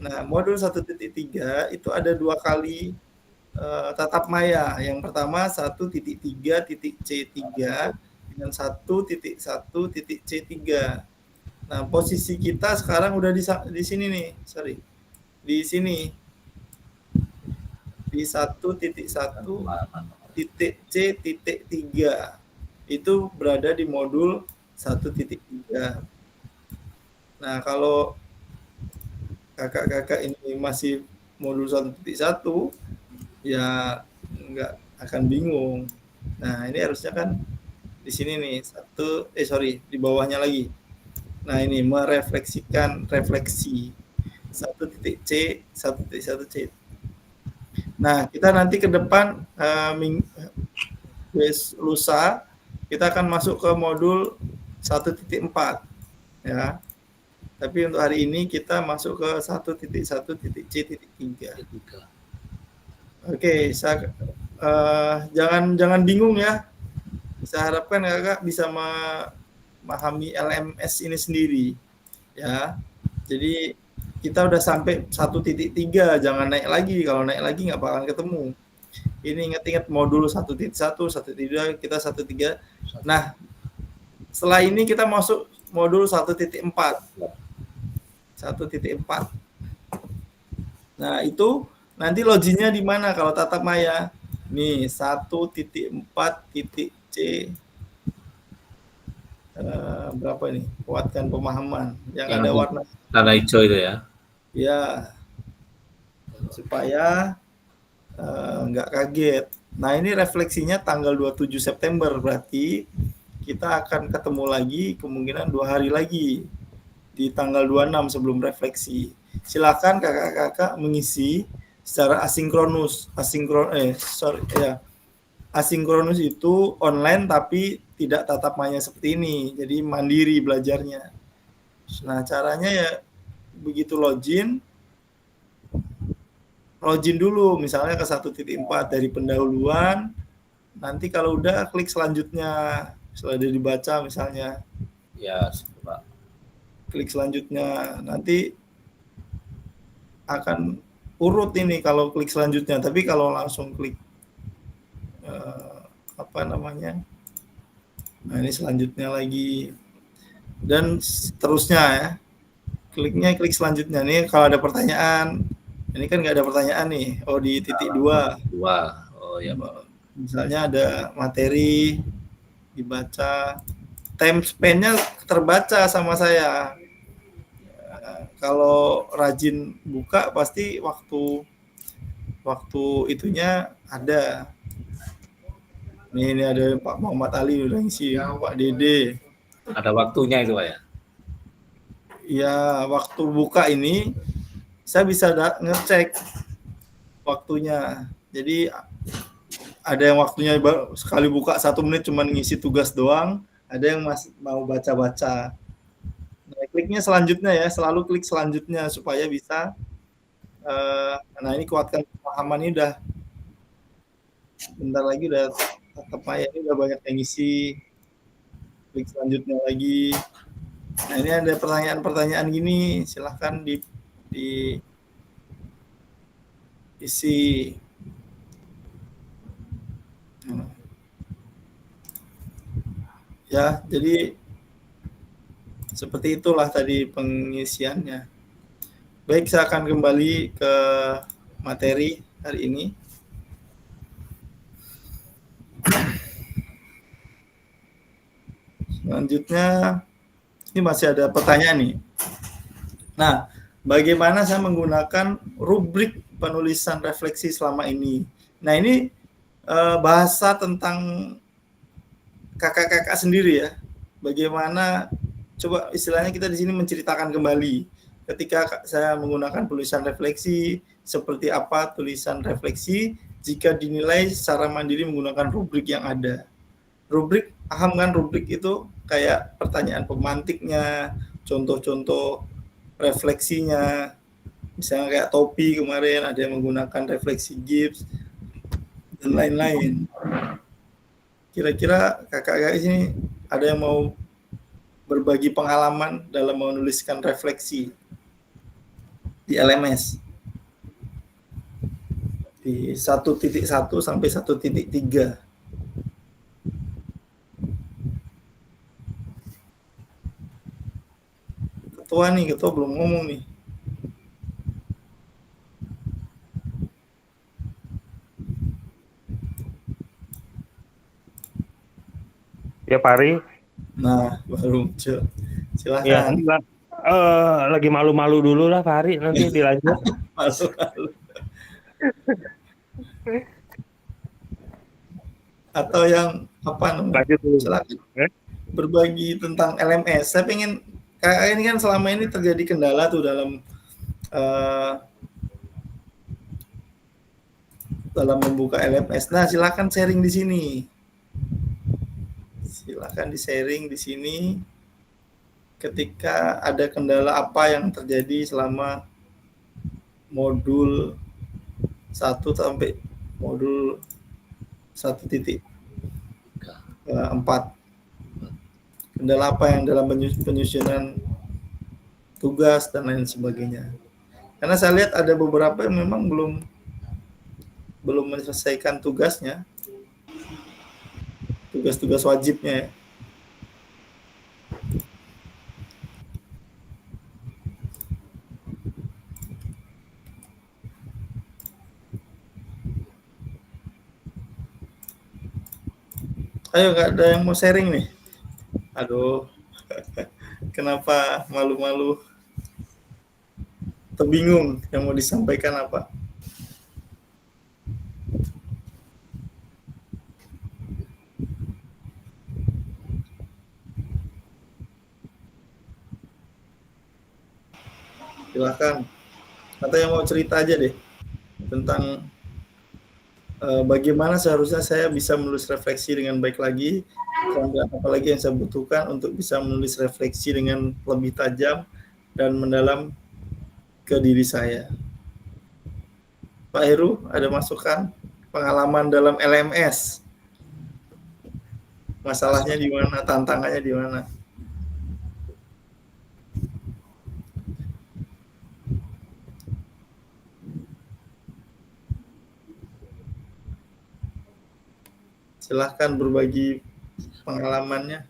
Nah, modul 1.3 itu ada 2 kali tatap maya. Yang pertama 1.3.C3 dengan 1.1.C3. Nah, posisi kita sekarang udah di sini nih, sorry. Di sini. Di 1.1.C3. Itu berada di modul 1.3. Nah, kalau kakak-kakak ini masih modul 1.1, ya nggak akan bingung. Nah, ini harusnya kan di sini nih, di bawahnya lagi. Nah, ini merefleksikan refleksi 1.C, 1.1C. Nah, kita nanti ke depan lusa kita akan masuk ke modul 1.4 ya. Tapi untuk hari ini kita masuk ke 1.1.C.3. Oke, saya jangan bingung ya. Saya harapkan kakak bisa memahami LMS ini sendiri ya. Jadi kita udah sampai 1.3, jangan naik lagi. Kalau naik lagi nggak bakalan ketemu. Ini ingat-ingat modul 1.1, 1.2, kita 1.3. Nah, setelah ini kita masuk modul 1.4. 1.4. Nah, itu nanti loginnya di mana kalau tatap maya? Nih, 1.4.c. Berapa ini? Kuatkan pemahaman yang ada warna hijau itu ya. Ya, supaya nggak kaget. Nah, ini refleksinya tanggal 27 September, berarti kita akan ketemu lagi kemungkinan 2 hari lagi di tanggal 26 sebelum refleksi. Silakan kakak-kakak mengisi secara asinkronus. Asinkronus itu online tapi tidak tatap maya seperti ini, jadi mandiri belajarnya. Nah, caranya ya begitu login dulu misalnya ke 1.4 dari pendahuluan, nanti kalau udah klik selanjutnya setelah dia dibaca misalnya Ya, Pak. klik selanjutnya, nanti akan urut ini kalau klik selanjutnya. Tapi kalau langsung klik nah ini selanjutnya lagi dan seterusnya ya, klik selanjutnya. Nih kalau ada pertanyaan, ini kan nggak ada pertanyaan nih. Oh, di titik 2. Oh ya, Pak. Misalnya ada materi dibaca, time span-nya terbaca sama saya. Kalau rajin buka pasti waktu itunya ada. Ini ada Pak Muhammad Ali udah ngisi, Pak Dede. Ada waktunya itu, Pak ya? Ya, waktu buka ini saya bisa ngecek waktunya. Jadi ada yang waktunya sekali buka 1 menit cuma ngisi tugas doang, ada yang masih mau baca-baca. Nah, kliknya selanjutnya ya, selalu klik selanjutnya supaya bisa. Nah, ini kuatkan pemahaman, ini udah bentar lagi udah tatap maya, ini udah banyak yang ngisi. Klik selanjutnya lagi. Nah, ini ada pertanyaan-pertanyaan gini, silahkan isi. Ya, jadi seperti itulah tadi pengisiannya. Baik, saya akan kembali ke materi hari ini. Selanjutnya, ini masih ada pertanyaan nih. Nah, bagaimana saya menggunakan rubrik penulisan refleksi selama ini? Nah, ini bahasa tentang kakak-kakak sendiri ya. Bagaimana, coba istilahnya kita di sini menceritakan kembali. Ketika saya menggunakan tulisan refleksi, seperti apa tulisan refleksi jika dinilai secara mandiri menggunakan rubrik yang ada. Rubrik, paham kan rubrik itu kayak pertanyaan pemantiknya, contoh-contoh refleksinya, misalnya kayak topi kemarin ada yang menggunakan refleksi Gibbs dan lain-lain. Kira-kira kakak-kakak ini ada yang mau berbagi pengalaman dalam menuliskan refleksi di LMS di 1.1 sampai 1.3. Ketua belum ngomong nih. Ya, Pari. Nah, baru muncul. Silakan. Ya, lagi malu-malu dulu lah, Pari. Nanti dilanjut. Malu-malu. Atau yang apa namanya? Silakan. Berbagi tentang LMS. Saya pengen, kayak ini kan selama ini terjadi kendala tuh dalam membuka LMS. Nah, silakan sharing di sini. Silakan di-sharing di sini ketika ada kendala apa yang terjadi selama modul 1 sampai modul 1.4. Kendala apa yang dalam penyusunan tugas dan lain sebagainya. Karena saya lihat ada beberapa yang memang belum menyelesaikan tugasnya, tugas-tugas wajibnya. Ayo, nggak ada yang mau sharing nih? Aduh, kenapa malu-malu? Terbingung yang mau disampaikan apa? Silakan. Atau yang mau cerita aja deh tentang bagaimana seharusnya saya bisa menulis refleksi dengan baik lagi, dan apalagi yang saya butuhkan untuk bisa menulis refleksi dengan lebih tajam dan mendalam ke diri saya. Pak Heru, ada masukan pengalaman dalam LMS? Masalahnya di mana? Tantangannya di mana? Silahkan berbagi pengalamannya.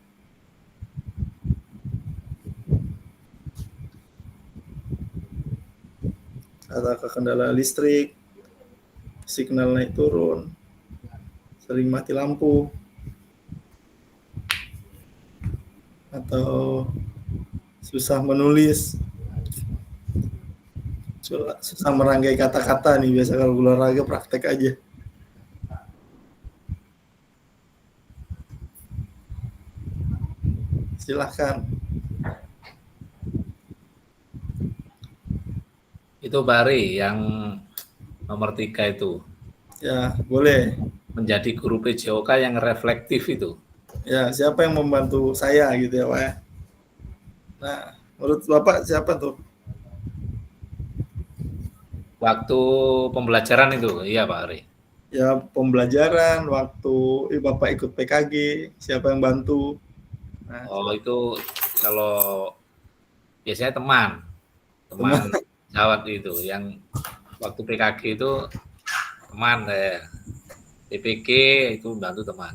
Atau kendala listrik, signal naik turun, sering mati lampu, atau susah menulis, susah merangkai kata-kata nih. Biasa kalau olahraga praktek aja. Silahkan. Itu Bari yang nomor 3 itu. Ya, boleh. Menjadi guru PJOK yang reflektif itu. Ya, siapa yang membantu saya gitu ya, Pak ya? Nah, menurut Bapak siapa tuh? Waktu pembelajaran itu, iya Pak Ari. Ya, pembelajaran, waktu Bapak ikut PKG, siapa yang bantu? Nah, oh, itu kalau biasanya teman jawab itu, yang waktu PKG itu teman saya. TPG itu bantu teman.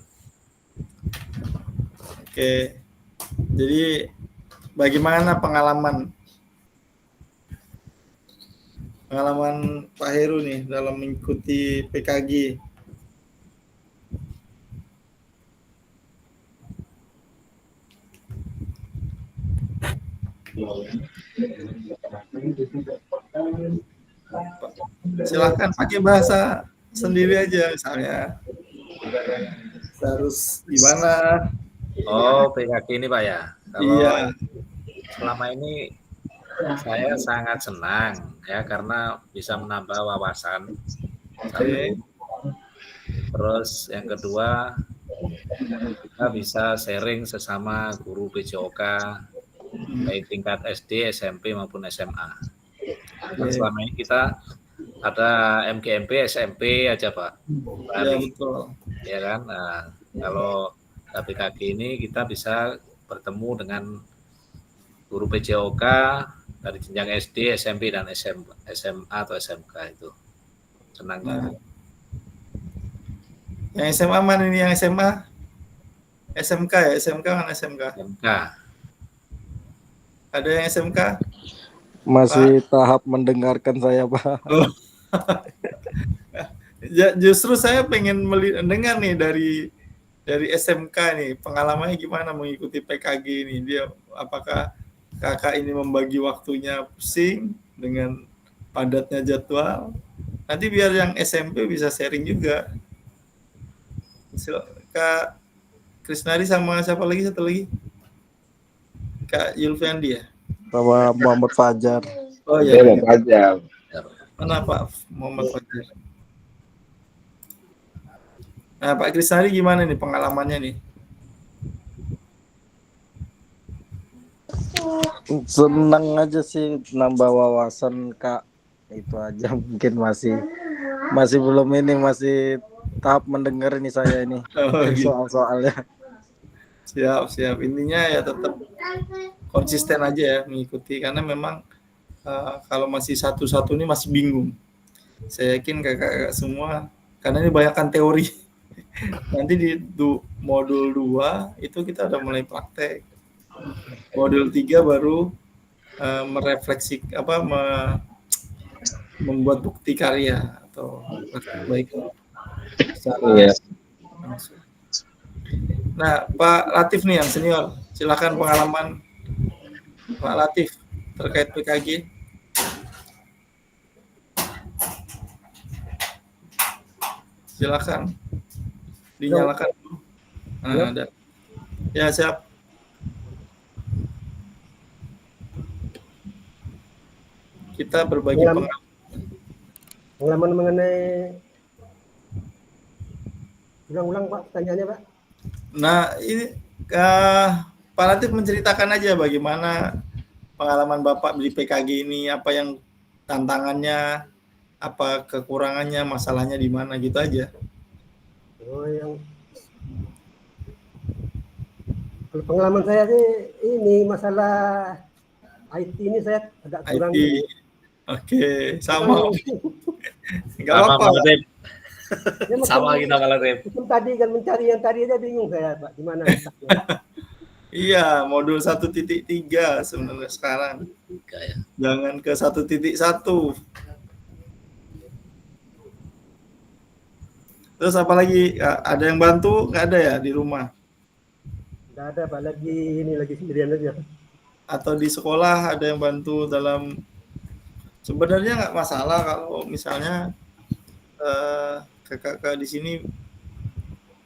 Oke. Jadi bagaimana pengalaman Pak Heru nih dalam mengikuti PKG? Silahkan pakai bahasa sendiri aja, misalnya harus gimana. Oh, PKG ini Pak ya. Kalau iya. Selama ini saya sangat senang ya, karena bisa menambah wawasan. Oke. Terus yang kedua, kita bisa sharing sesama guru PJOK baik tingkat SD, SMP maupun SMA. Dan selama ini kita ada MGMP, SMP aja Pak. Iya, betul. Ya kan. Nah, kalau PKG ini kita bisa bertemu dengan guru PJOK dari jenjang SD, SMP dan SMA atau SMK itu. Senang. Nah. Yang SMA mana ini? Yang SMA? SMK ya? SMK kan SMK? SMK. Ada yang SMK? Masih Pak? Tahap mendengarkan saya, Pak. Oh. Ya, justru saya pengen mendengar nih dari SMK nih, pengalamannya gimana mengikuti PKG ini. Dia apakah kakak ini membagi waktunya pusing dengan padatnya jadwal? Nanti biar yang SMP bisa sharing juga. Kak Krisnari sama siapa lagi, satu lagi? Kak Yulfiandi ya? Sama Muhammad Fajar. Oh iya. Muhammad Fajar. Mana Pak Muhammad Fajar? Nah, Pak Krisnari gimana nih pengalamannya nih? Senang aja sih, nambah wawasan Kak. Itu aja, mungkin masih belum ini, masih tahap mendengar ini saya ini Oh, gitu. soal-soalnya. Siap. Intinya ya tetap konsisten aja ya mengikuti, karena memang kalau masih satu-satu ini masih bingung. Saya yakin kakak-kakak semua, karena ini banyakkan teori. Nanti di modul 2 itu kita udah mulai praktek. Modul 3 baru merefleksi membuat bukti karya atau baik secara langsung. Nah, Pak Latif nih yang senior, silakan pengalaman Pak Latif terkait PKG. Silakan dinyalakan. Nah, ada. Ya, siap. Kita berbagi pengalaman mengenai ulang-ulang Pak pertanyaannya Pak. Nah, ini Pak Latif menceritakan aja bagaimana pengalaman Bapak di PKG ini, apa yang tantangannya, apa kekurangannya, masalahnya di mana gitu aja. Oh, yang pengalaman saya sih ini masalah IT ini saya agak kurang. IT. Oke, sama. Enggak apa-apa. Ya, sama kita malah Rep. Tadi kan mencari yang tadi aja bingung saya Pak, gimana? Iya, modul 1.3 sebenarnya sekarang. Ya. Jangan ke 1.1. Terus apa lagi? Ada yang bantu? Nggak ada ya di rumah? Nggak ada Pak, lagi sendirian aja. Atau di sekolah ada yang bantu dalam, sebenarnya nggak masalah kalau misalnya kakak di sini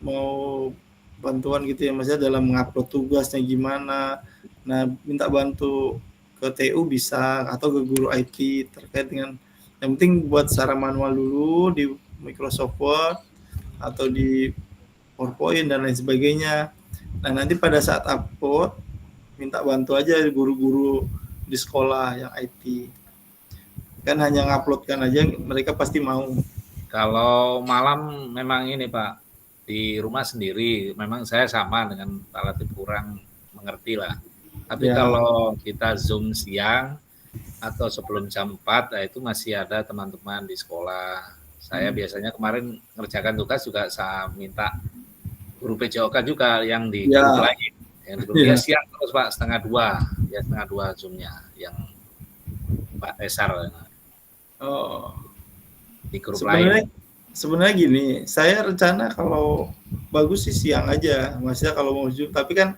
mau bantuan gitu ya, maksudnya dalam mengupload tugasnya gimana. Nah, minta bantu ke TU bisa, atau ke guru IT terkait dengan, yang penting buat secara manual dulu di Microsoft Word atau di PowerPoint dan lain sebagainya. Nah, nanti pada saat upload minta bantu aja guru-guru di sekolah yang IT. Kan hanya nguploadkan aja, mereka pasti mau. Kalau malam memang ini Pak, di rumah sendiri, memang saya sama dengan Pak Latif kurang mengerti lah. Tapi kalau kita Zoom siang atau sebelum jam 4, nah itu masih ada teman-teman di sekolah. Saya biasanya kemarin ngerjakan tugas juga saya minta guru PJOK juga yang di grup lain. Yang di grup dia siang terus Pak, setengah 2 Zoom-nya yang Pak Esar. Oh. Di grup lain. Sebenarnya gini, saya rencana kalau bagus sih siang aja, maksudnya kalau mau Zoom, tapi kan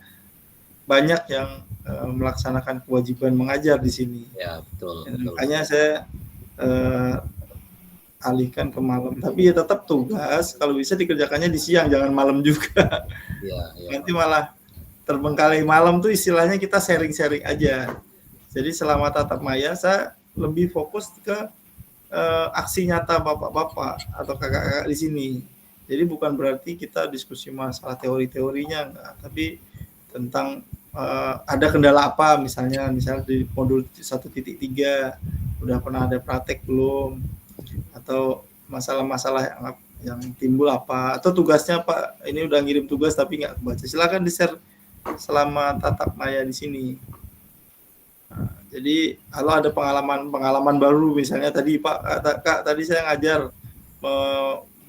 banyak yang melaksanakan kewajiban mengajar di sini. Ya, betul. Makanya saya alihkan ke malam, tapi ya tetap tugas kalau bisa dikerjakannya di siang, jangan malam juga. Nanti malah terbengkalai malam tuh, istilahnya kita sharing-sharing aja. Jadi selama tatap maya saya lebih fokus ke aksi nyata bapak-bapak atau kakak-kakak di sini. Jadi bukan berarti kita diskusi masalah teori-teorinya, enggak, tapi tentang ada kendala apa, misalnya di modul 1.3 udah pernah ada praktek belum, atau masalah-masalah yang timbul apa, atau tugasnya Pak ini udah ngirim tugas tapi nggak kebaca, silakan di-share selama tatap maya di sini. Jadi kalau ada pengalaman baru, misalnya tadi Kak tadi saya ngajar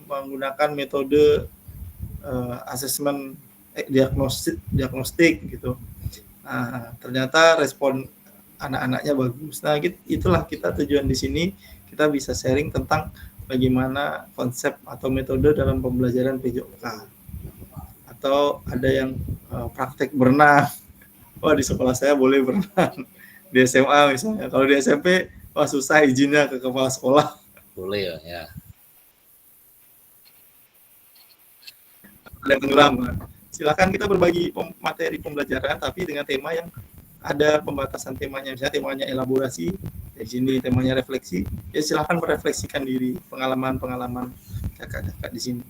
menggunakan metode asesmen diagnostik gitu. Nah, ternyata respon anak-anaknya bagus. Nah, itulah kita tujuan di sini, kita bisa sharing tentang bagaimana konsep atau metode dalam pembelajaran PJOK. Atau ada yang praktek berenang. Wah, di sekolah saya boleh berenang. Di SMA misalnya, kalau di SMP wah susah izinnya ke kepala sekolah. Boleh ya. Ada tenggelam. Silakan kita berbagi materi pembelajaran, tapi dengan tema yang ada pembatasan temanya. Misalnya temanya elaborasi, di sini temanya refleksi. Ya silakan merefleksikan diri, pengalaman kakak-kakak di sini.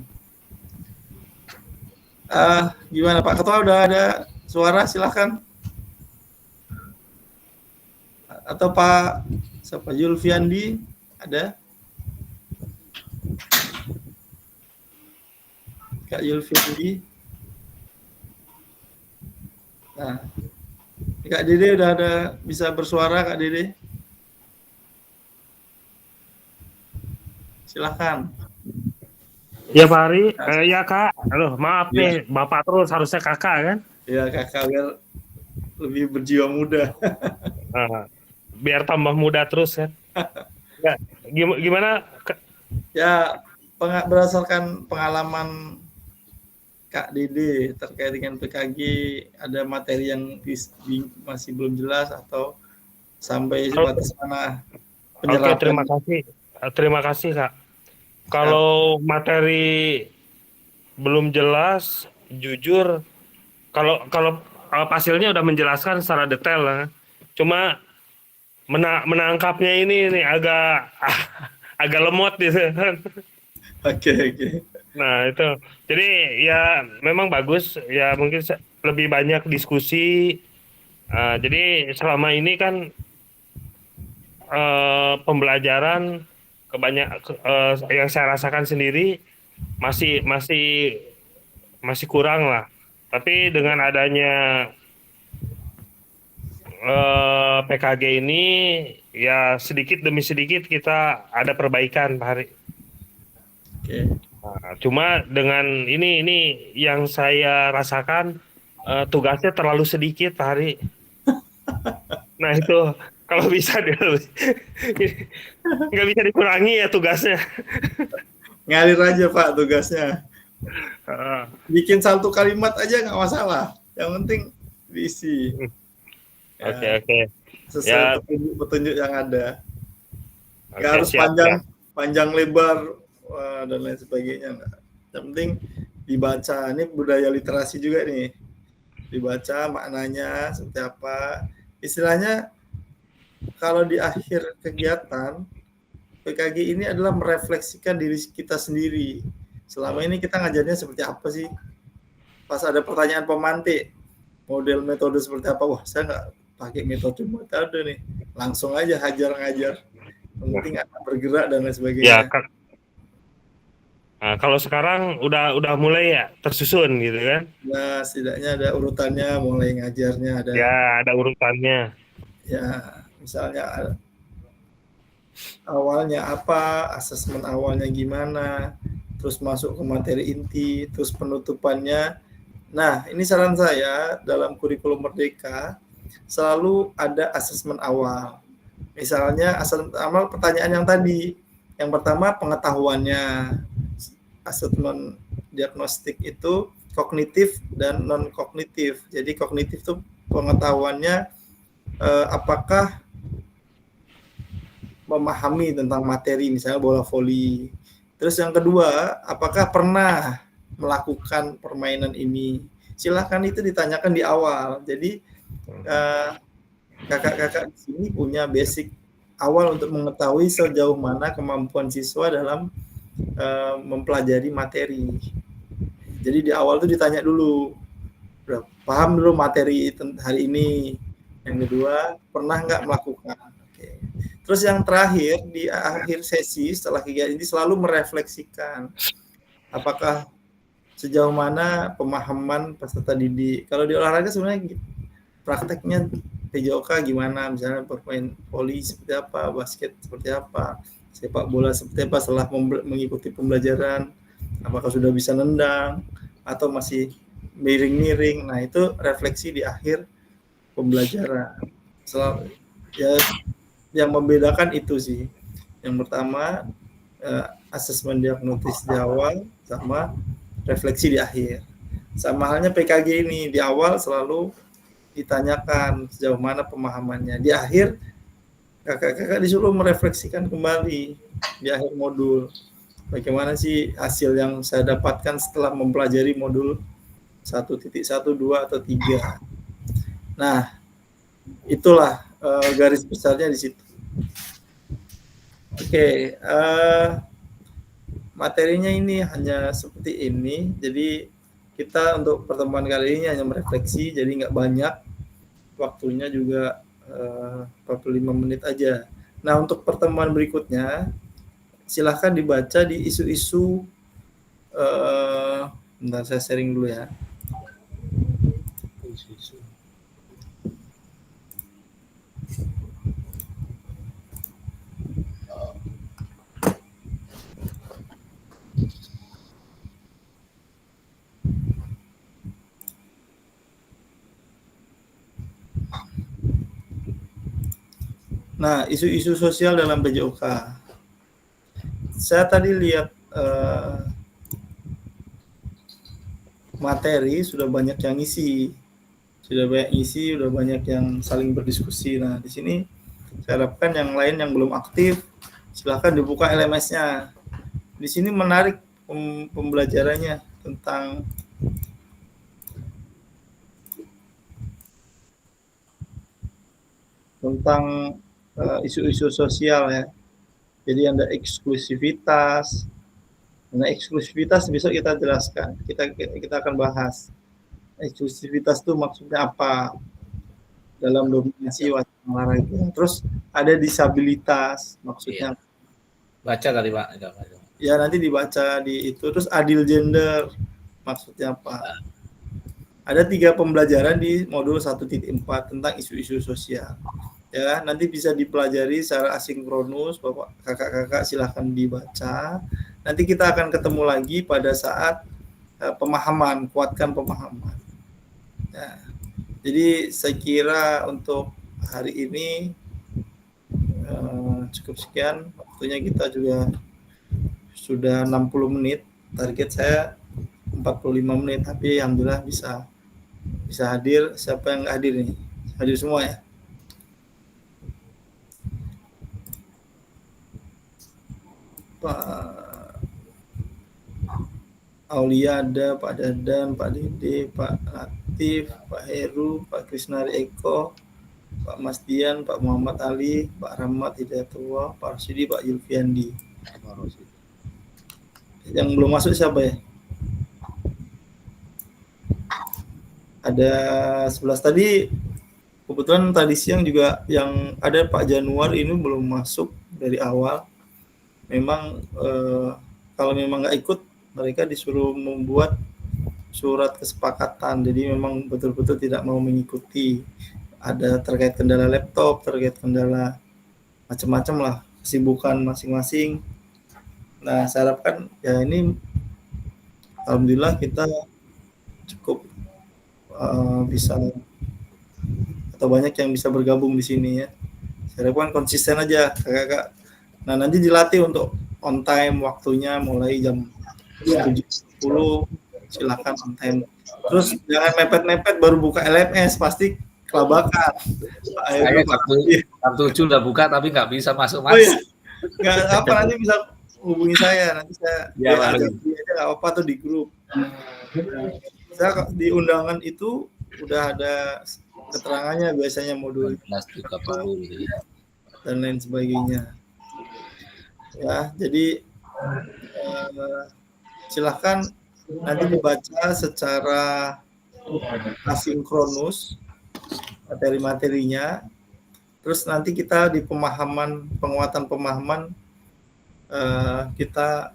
Gimana Pak Ketua, udah ada suara? Silakan. Atau Pak Zulfiandi ada? Kak Yulfindi. Nah, Kak Dede udah ada bisa bersuara, Kak Dede. Silakan. Ya Pak Ari, ya Kak. Aduh, maaf nih, Bapak terus harusnya Kakak kan? Ya Kakak biar lebih berjiwa muda. Biar tambah muda terus kan. Ya, gimana? Ya, berdasarkan pengalaman Kak Dede terkait dengan PKG, ada materi yang masih belum jelas atau sampai sebatas mana penyerapan? Oke, terima kasih Kak. Kalau materi belum jelas, jujur, kalau hasilnya udah menjelaskan secara detail lah. Cuma menangkapnya ini agak lemot gitu. Oke. Nah itu, jadi ya memang bagus ya, mungkin lebih banyak diskusi. Jadi selama ini kan pembelajaran yang saya rasakan sendiri masih kurang lah. Tapi dengan adanya PKG ini ya sedikit demi sedikit kita ada perbaikan Pak Hari. Oke. Nah, cuma dengan ini yang saya rasakan tugasnya terlalu sedikit Pak Hari. Nah itu kalau bisa nggak bisa dikurangi ya tugasnya. Ngalir aja Pak tugasnya. Bikin satu kalimat aja nggak masalah. Yang penting diisi. Oke. Sesuai petunjuk yang ada. Nggak harus panjang lebar dan lain sebagainya. Yang penting dibaca. Ini budaya literasi juga nih. Dibaca maknanya seperti apa. Istilahnya kalau di akhir kegiatan PKG ini adalah merefleksikan diri kita sendiri. Selama ini kita ngajarnya seperti apa sih? Pas ada pertanyaan pemantik, model metode seperti apa? Wah, saya nggak pakai metode nih. Langsung aja hajar ngajar. Yang penting akan bergerak dan lain sebagainya. Ya, nah, kalau sekarang udah mulai ya tersusun gitu kan? Nah, setidaknya ada urutannya, mulai ngajarnya ada. Ya, ada urutannya. Ya, misalnya awalnya apa, asesmen awalnya gimana, terus masuk ke materi inti, terus penutupannya. Nah, ini saran saya dalam kurikulum Merdeka selalu ada asesmen awal. Misalnya asesmen awal pertanyaan yang tadi. Yang pertama pengetahuannya. Asesmen diagnostik itu kognitif dan non kognitif. Jadi kognitif itu pengetahuannya apakah memahami tentang materi, misalnya bola voli. Terus yang kedua, apakah pernah melakukan permainan ini? Silakan itu ditanyakan di awal. Jadi kakak-kakak di sini punya basic awal untuk mengetahui sejauh mana kemampuan siswa dalam mempelajari materi. Jadi di awal itu ditanya dulu, paham dulu materi hari ini. Yang kedua, pernah nggak melakukan? Oke. Terus yang terakhir, di akhir sesi setelah kegiatan ini selalu merefleksikan apakah sejauh mana pemahaman peserta didik. Kalau di olahraga sebenarnya prakteknya PJOK gimana, misalnya bermain voli seperti apa, basket seperti apa, sepak bola seperti apa setelah mengikuti pembelajaran, apakah sudah bisa nendang atau masih miring-miring. Nah, itu refleksi di akhir pembelajaran. Ya, yang membedakan itu sih. Yang pertama asesmen diagnosis di awal sama refleksi di akhir. Sama halnya PKG ini, di awal selalu ditanyakan sejauh mana pemahamannya. Di akhir kakak-kakak disuruh merefleksikan kembali di akhir modul. Bagaimana sih hasil yang saya dapatkan setelah mempelajari modul 1.1, 2 atau 3. Nah, itulah garis besarnya di situ. Oke, materinya ini hanya seperti ini. Jadi kita untuk pertemuan kali ini hanya merefleksi, jadi nggak banyak. Waktunya juga 45 menit aja. Nah, untuk pertemuan berikutnya, silahkan dibaca di isu-isu Bentar saya sharing dulu ya. Nah, isu-isu sosial dalam PJOK. Saya tadi lihat materi sudah banyak yang isi, sudah banyak yang saling berdiskusi. Nah, di sini saya harapkan yang lain yang belum aktif, silakan dibuka LMS-nya. Di sini menarik pembelajarannya tentang isu-isu sosial ya. Jadi ada eksklusivitas. Nah, eksklusivitas besok kita jelaskan. Kita akan bahas. Eksklusivitas itu maksudnya apa dalam dominasi wacana olahraga. Terus ada disabilitas, maksudnya. Baca tadi Pak. Ya nanti dibaca di itu. Terus adil gender, maksudnya apa? Ada 3 pembelajaran di modul 1.4 tentang isu-isu sosial. Ya, nanti bisa dipelajari secara asinkronus, Bapak, kakak-kakak silahkan dibaca. Nanti kita akan ketemu lagi pada saat pemahaman, kuatkan pemahaman. Ya, jadi saya kira untuk hari ini cukup sekian. Waktunya kita juga sudah 60 menit. Target saya 45 menit, tapi alhamdulillah bisa hadir. Siapa yang hadir nih? Hadir semua ya? Pak Aulia ada, Pak Dadan, Pak Dede, Pak Latif, Pak Heru, Pak Krisnari Eko, Pak Masdian, Pak Muhammad Ali, Pak Rahmat Hidayatullah, Pak Rashidi, Pak Yulfiandi. Yang belum masuk siapa ya? Ada 11 tadi. Kebetulan tadi siang juga yang ada Pak Januar ini belum masuk dari awal. Memang kalau memang nggak ikut, mereka disuruh membuat surat kesepakatan. Jadi memang betul-betul tidak mau mengikuti. Ada terkait kendala laptop, terkait kendala macam-macam lah, kesibukan masing-masing. Nah, saya harapkan ya ini alhamdulillah kita cukup bisa atau banyak yang bisa bergabung di sini ya. Saya harapkan konsisten aja kakak-kakak. Nah, nanti dilatih untuk on time waktunya mulai jam 7.10, silakan on time. Terus jangan mepet-mepet baru buka LMS, pasti kelabakan. Saya jam 7 udah buka tapi nggak bisa masuk. Oh iya, nggak apa, nanti bisa hubungi saya, nanti saya aja nggak apa tuh di grup. Saya di undangan itu udah ada keterangannya biasanya modul 11.30 dan lain sebagainya. Ya, jadi silahkan nanti dibaca secara asinkronus materi-materinya. Terus nanti kita di penguatan pemahaman kita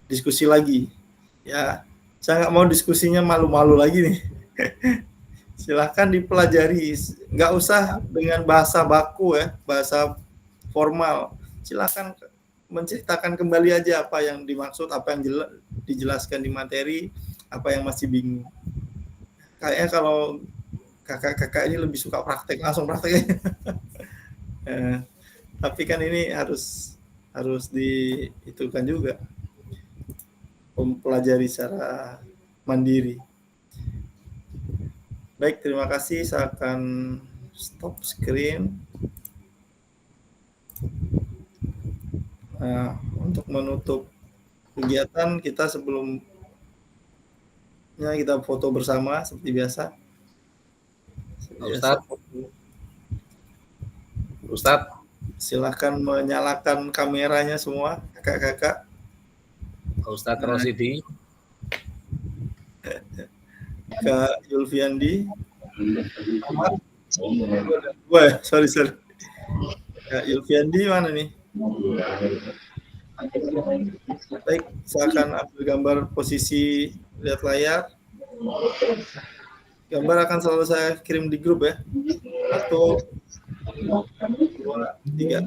diskusi lagi. Ya, saya nggak mau diskusinya malu-malu lagi nih. Silahkan dipelajari, nggak usah dengan bahasa baku ya, bahasa formal. Silahkan menceritakan kembali aja apa yang dimaksud, apa yang dijelaskan di materi, apa yang masih bingung. Kayaknya kalau kakak-kakak ini lebih suka praktek, langsung praktek. Tapi kan ini harus diitukan juga, mempelajari secara mandiri. Baik, terima kasih. Saya akan stop screen. Nah, untuk menutup kegiatan kita sebelumnya kita foto bersama seperti biasa. Ustadz, silakan menyalakan kameranya semua, kakak-kakak. Ustadz Rosidi, Kak Yulfiandi. Wah, sorry. Kak Yulfiandi mana nih? Baik, silakan ambil gambar posisi lihat layar. Gambar akan selalu saya kirim di grup ya. 1, 2, 3.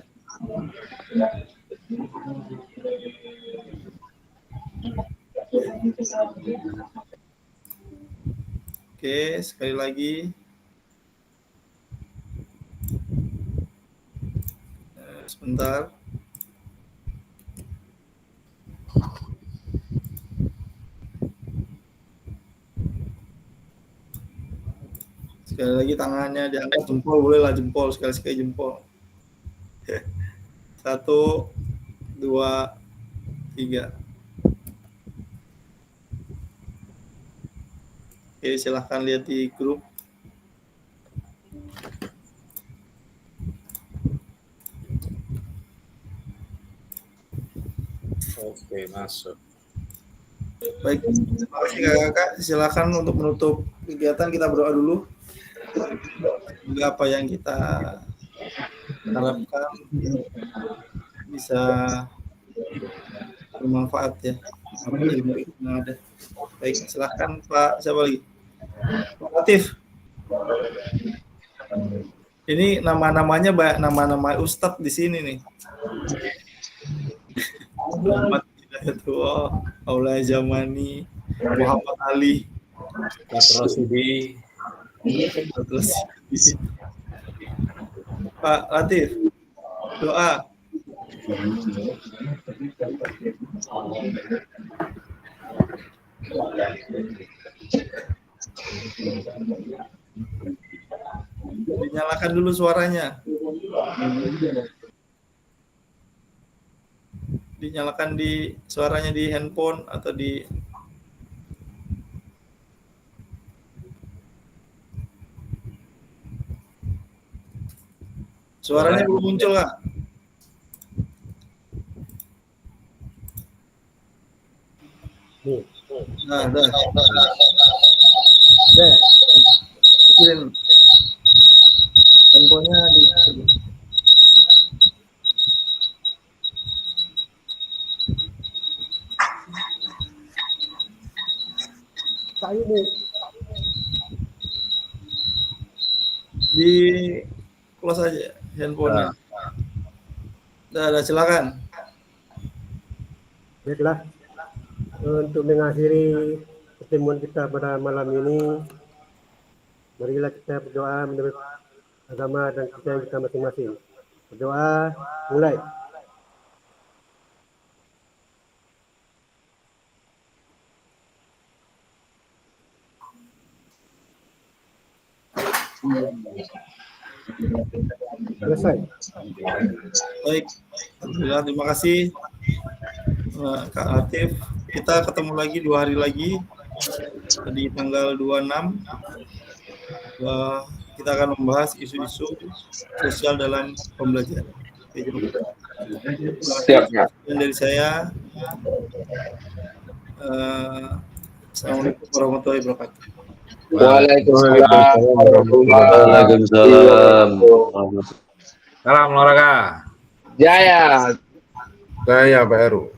Oke, sekali lagi. Sebentar. Sekali lagi tangannya diangkat, jempol bolehlah, jempol sekali-sekali jempol. 1, 2, 3. Oke, silahkan lihat di grup. Oke, masuk. Baik, terima kasih kakak-kakak. Silakan untuk menutup kegiatan, kita berdoa dulu. Semoga apa yang kita harapkan bisa bermanfaat ya, ilmu yang ada. Baik, silahkan Pak, siapa lagi? Pak Latif. Ini nama-namanya banyak nama-nama ustadz di sini nih. Muhammad Hidayatullah, Aula Zamani, Muhammad Ali, Rosidi. Pak Latif, doa. Dinyalakan dulu suaranya. Dinyalakan di suaranya di handphone atau di suaranya belum muncul Kak. Nah, dah. Kecilin. Handphonenya di ini di close aja handphonenya. Dah, silakan. Baiklah, untuk mengakhiri pertemuan kita pada malam ini, marilah kita berdoa menurut agama dan kepercayaan kita masing-masing. Berdoa, mulai. Selesai. Baik, alhamdulillah, terima kasih Kak Latif. Kita ketemu lagi 2 hari lagi di tanggal 26. Kita akan membahas isu-isu sosial dalam pembelajaran. Siap, Kak. Dan dari saya, Assalamualaikum warahmatullahi wabarakatuh. Waalaikumsalam Waalaikumsalam. Salam olahraga. Jaya. Saya Pak Heru.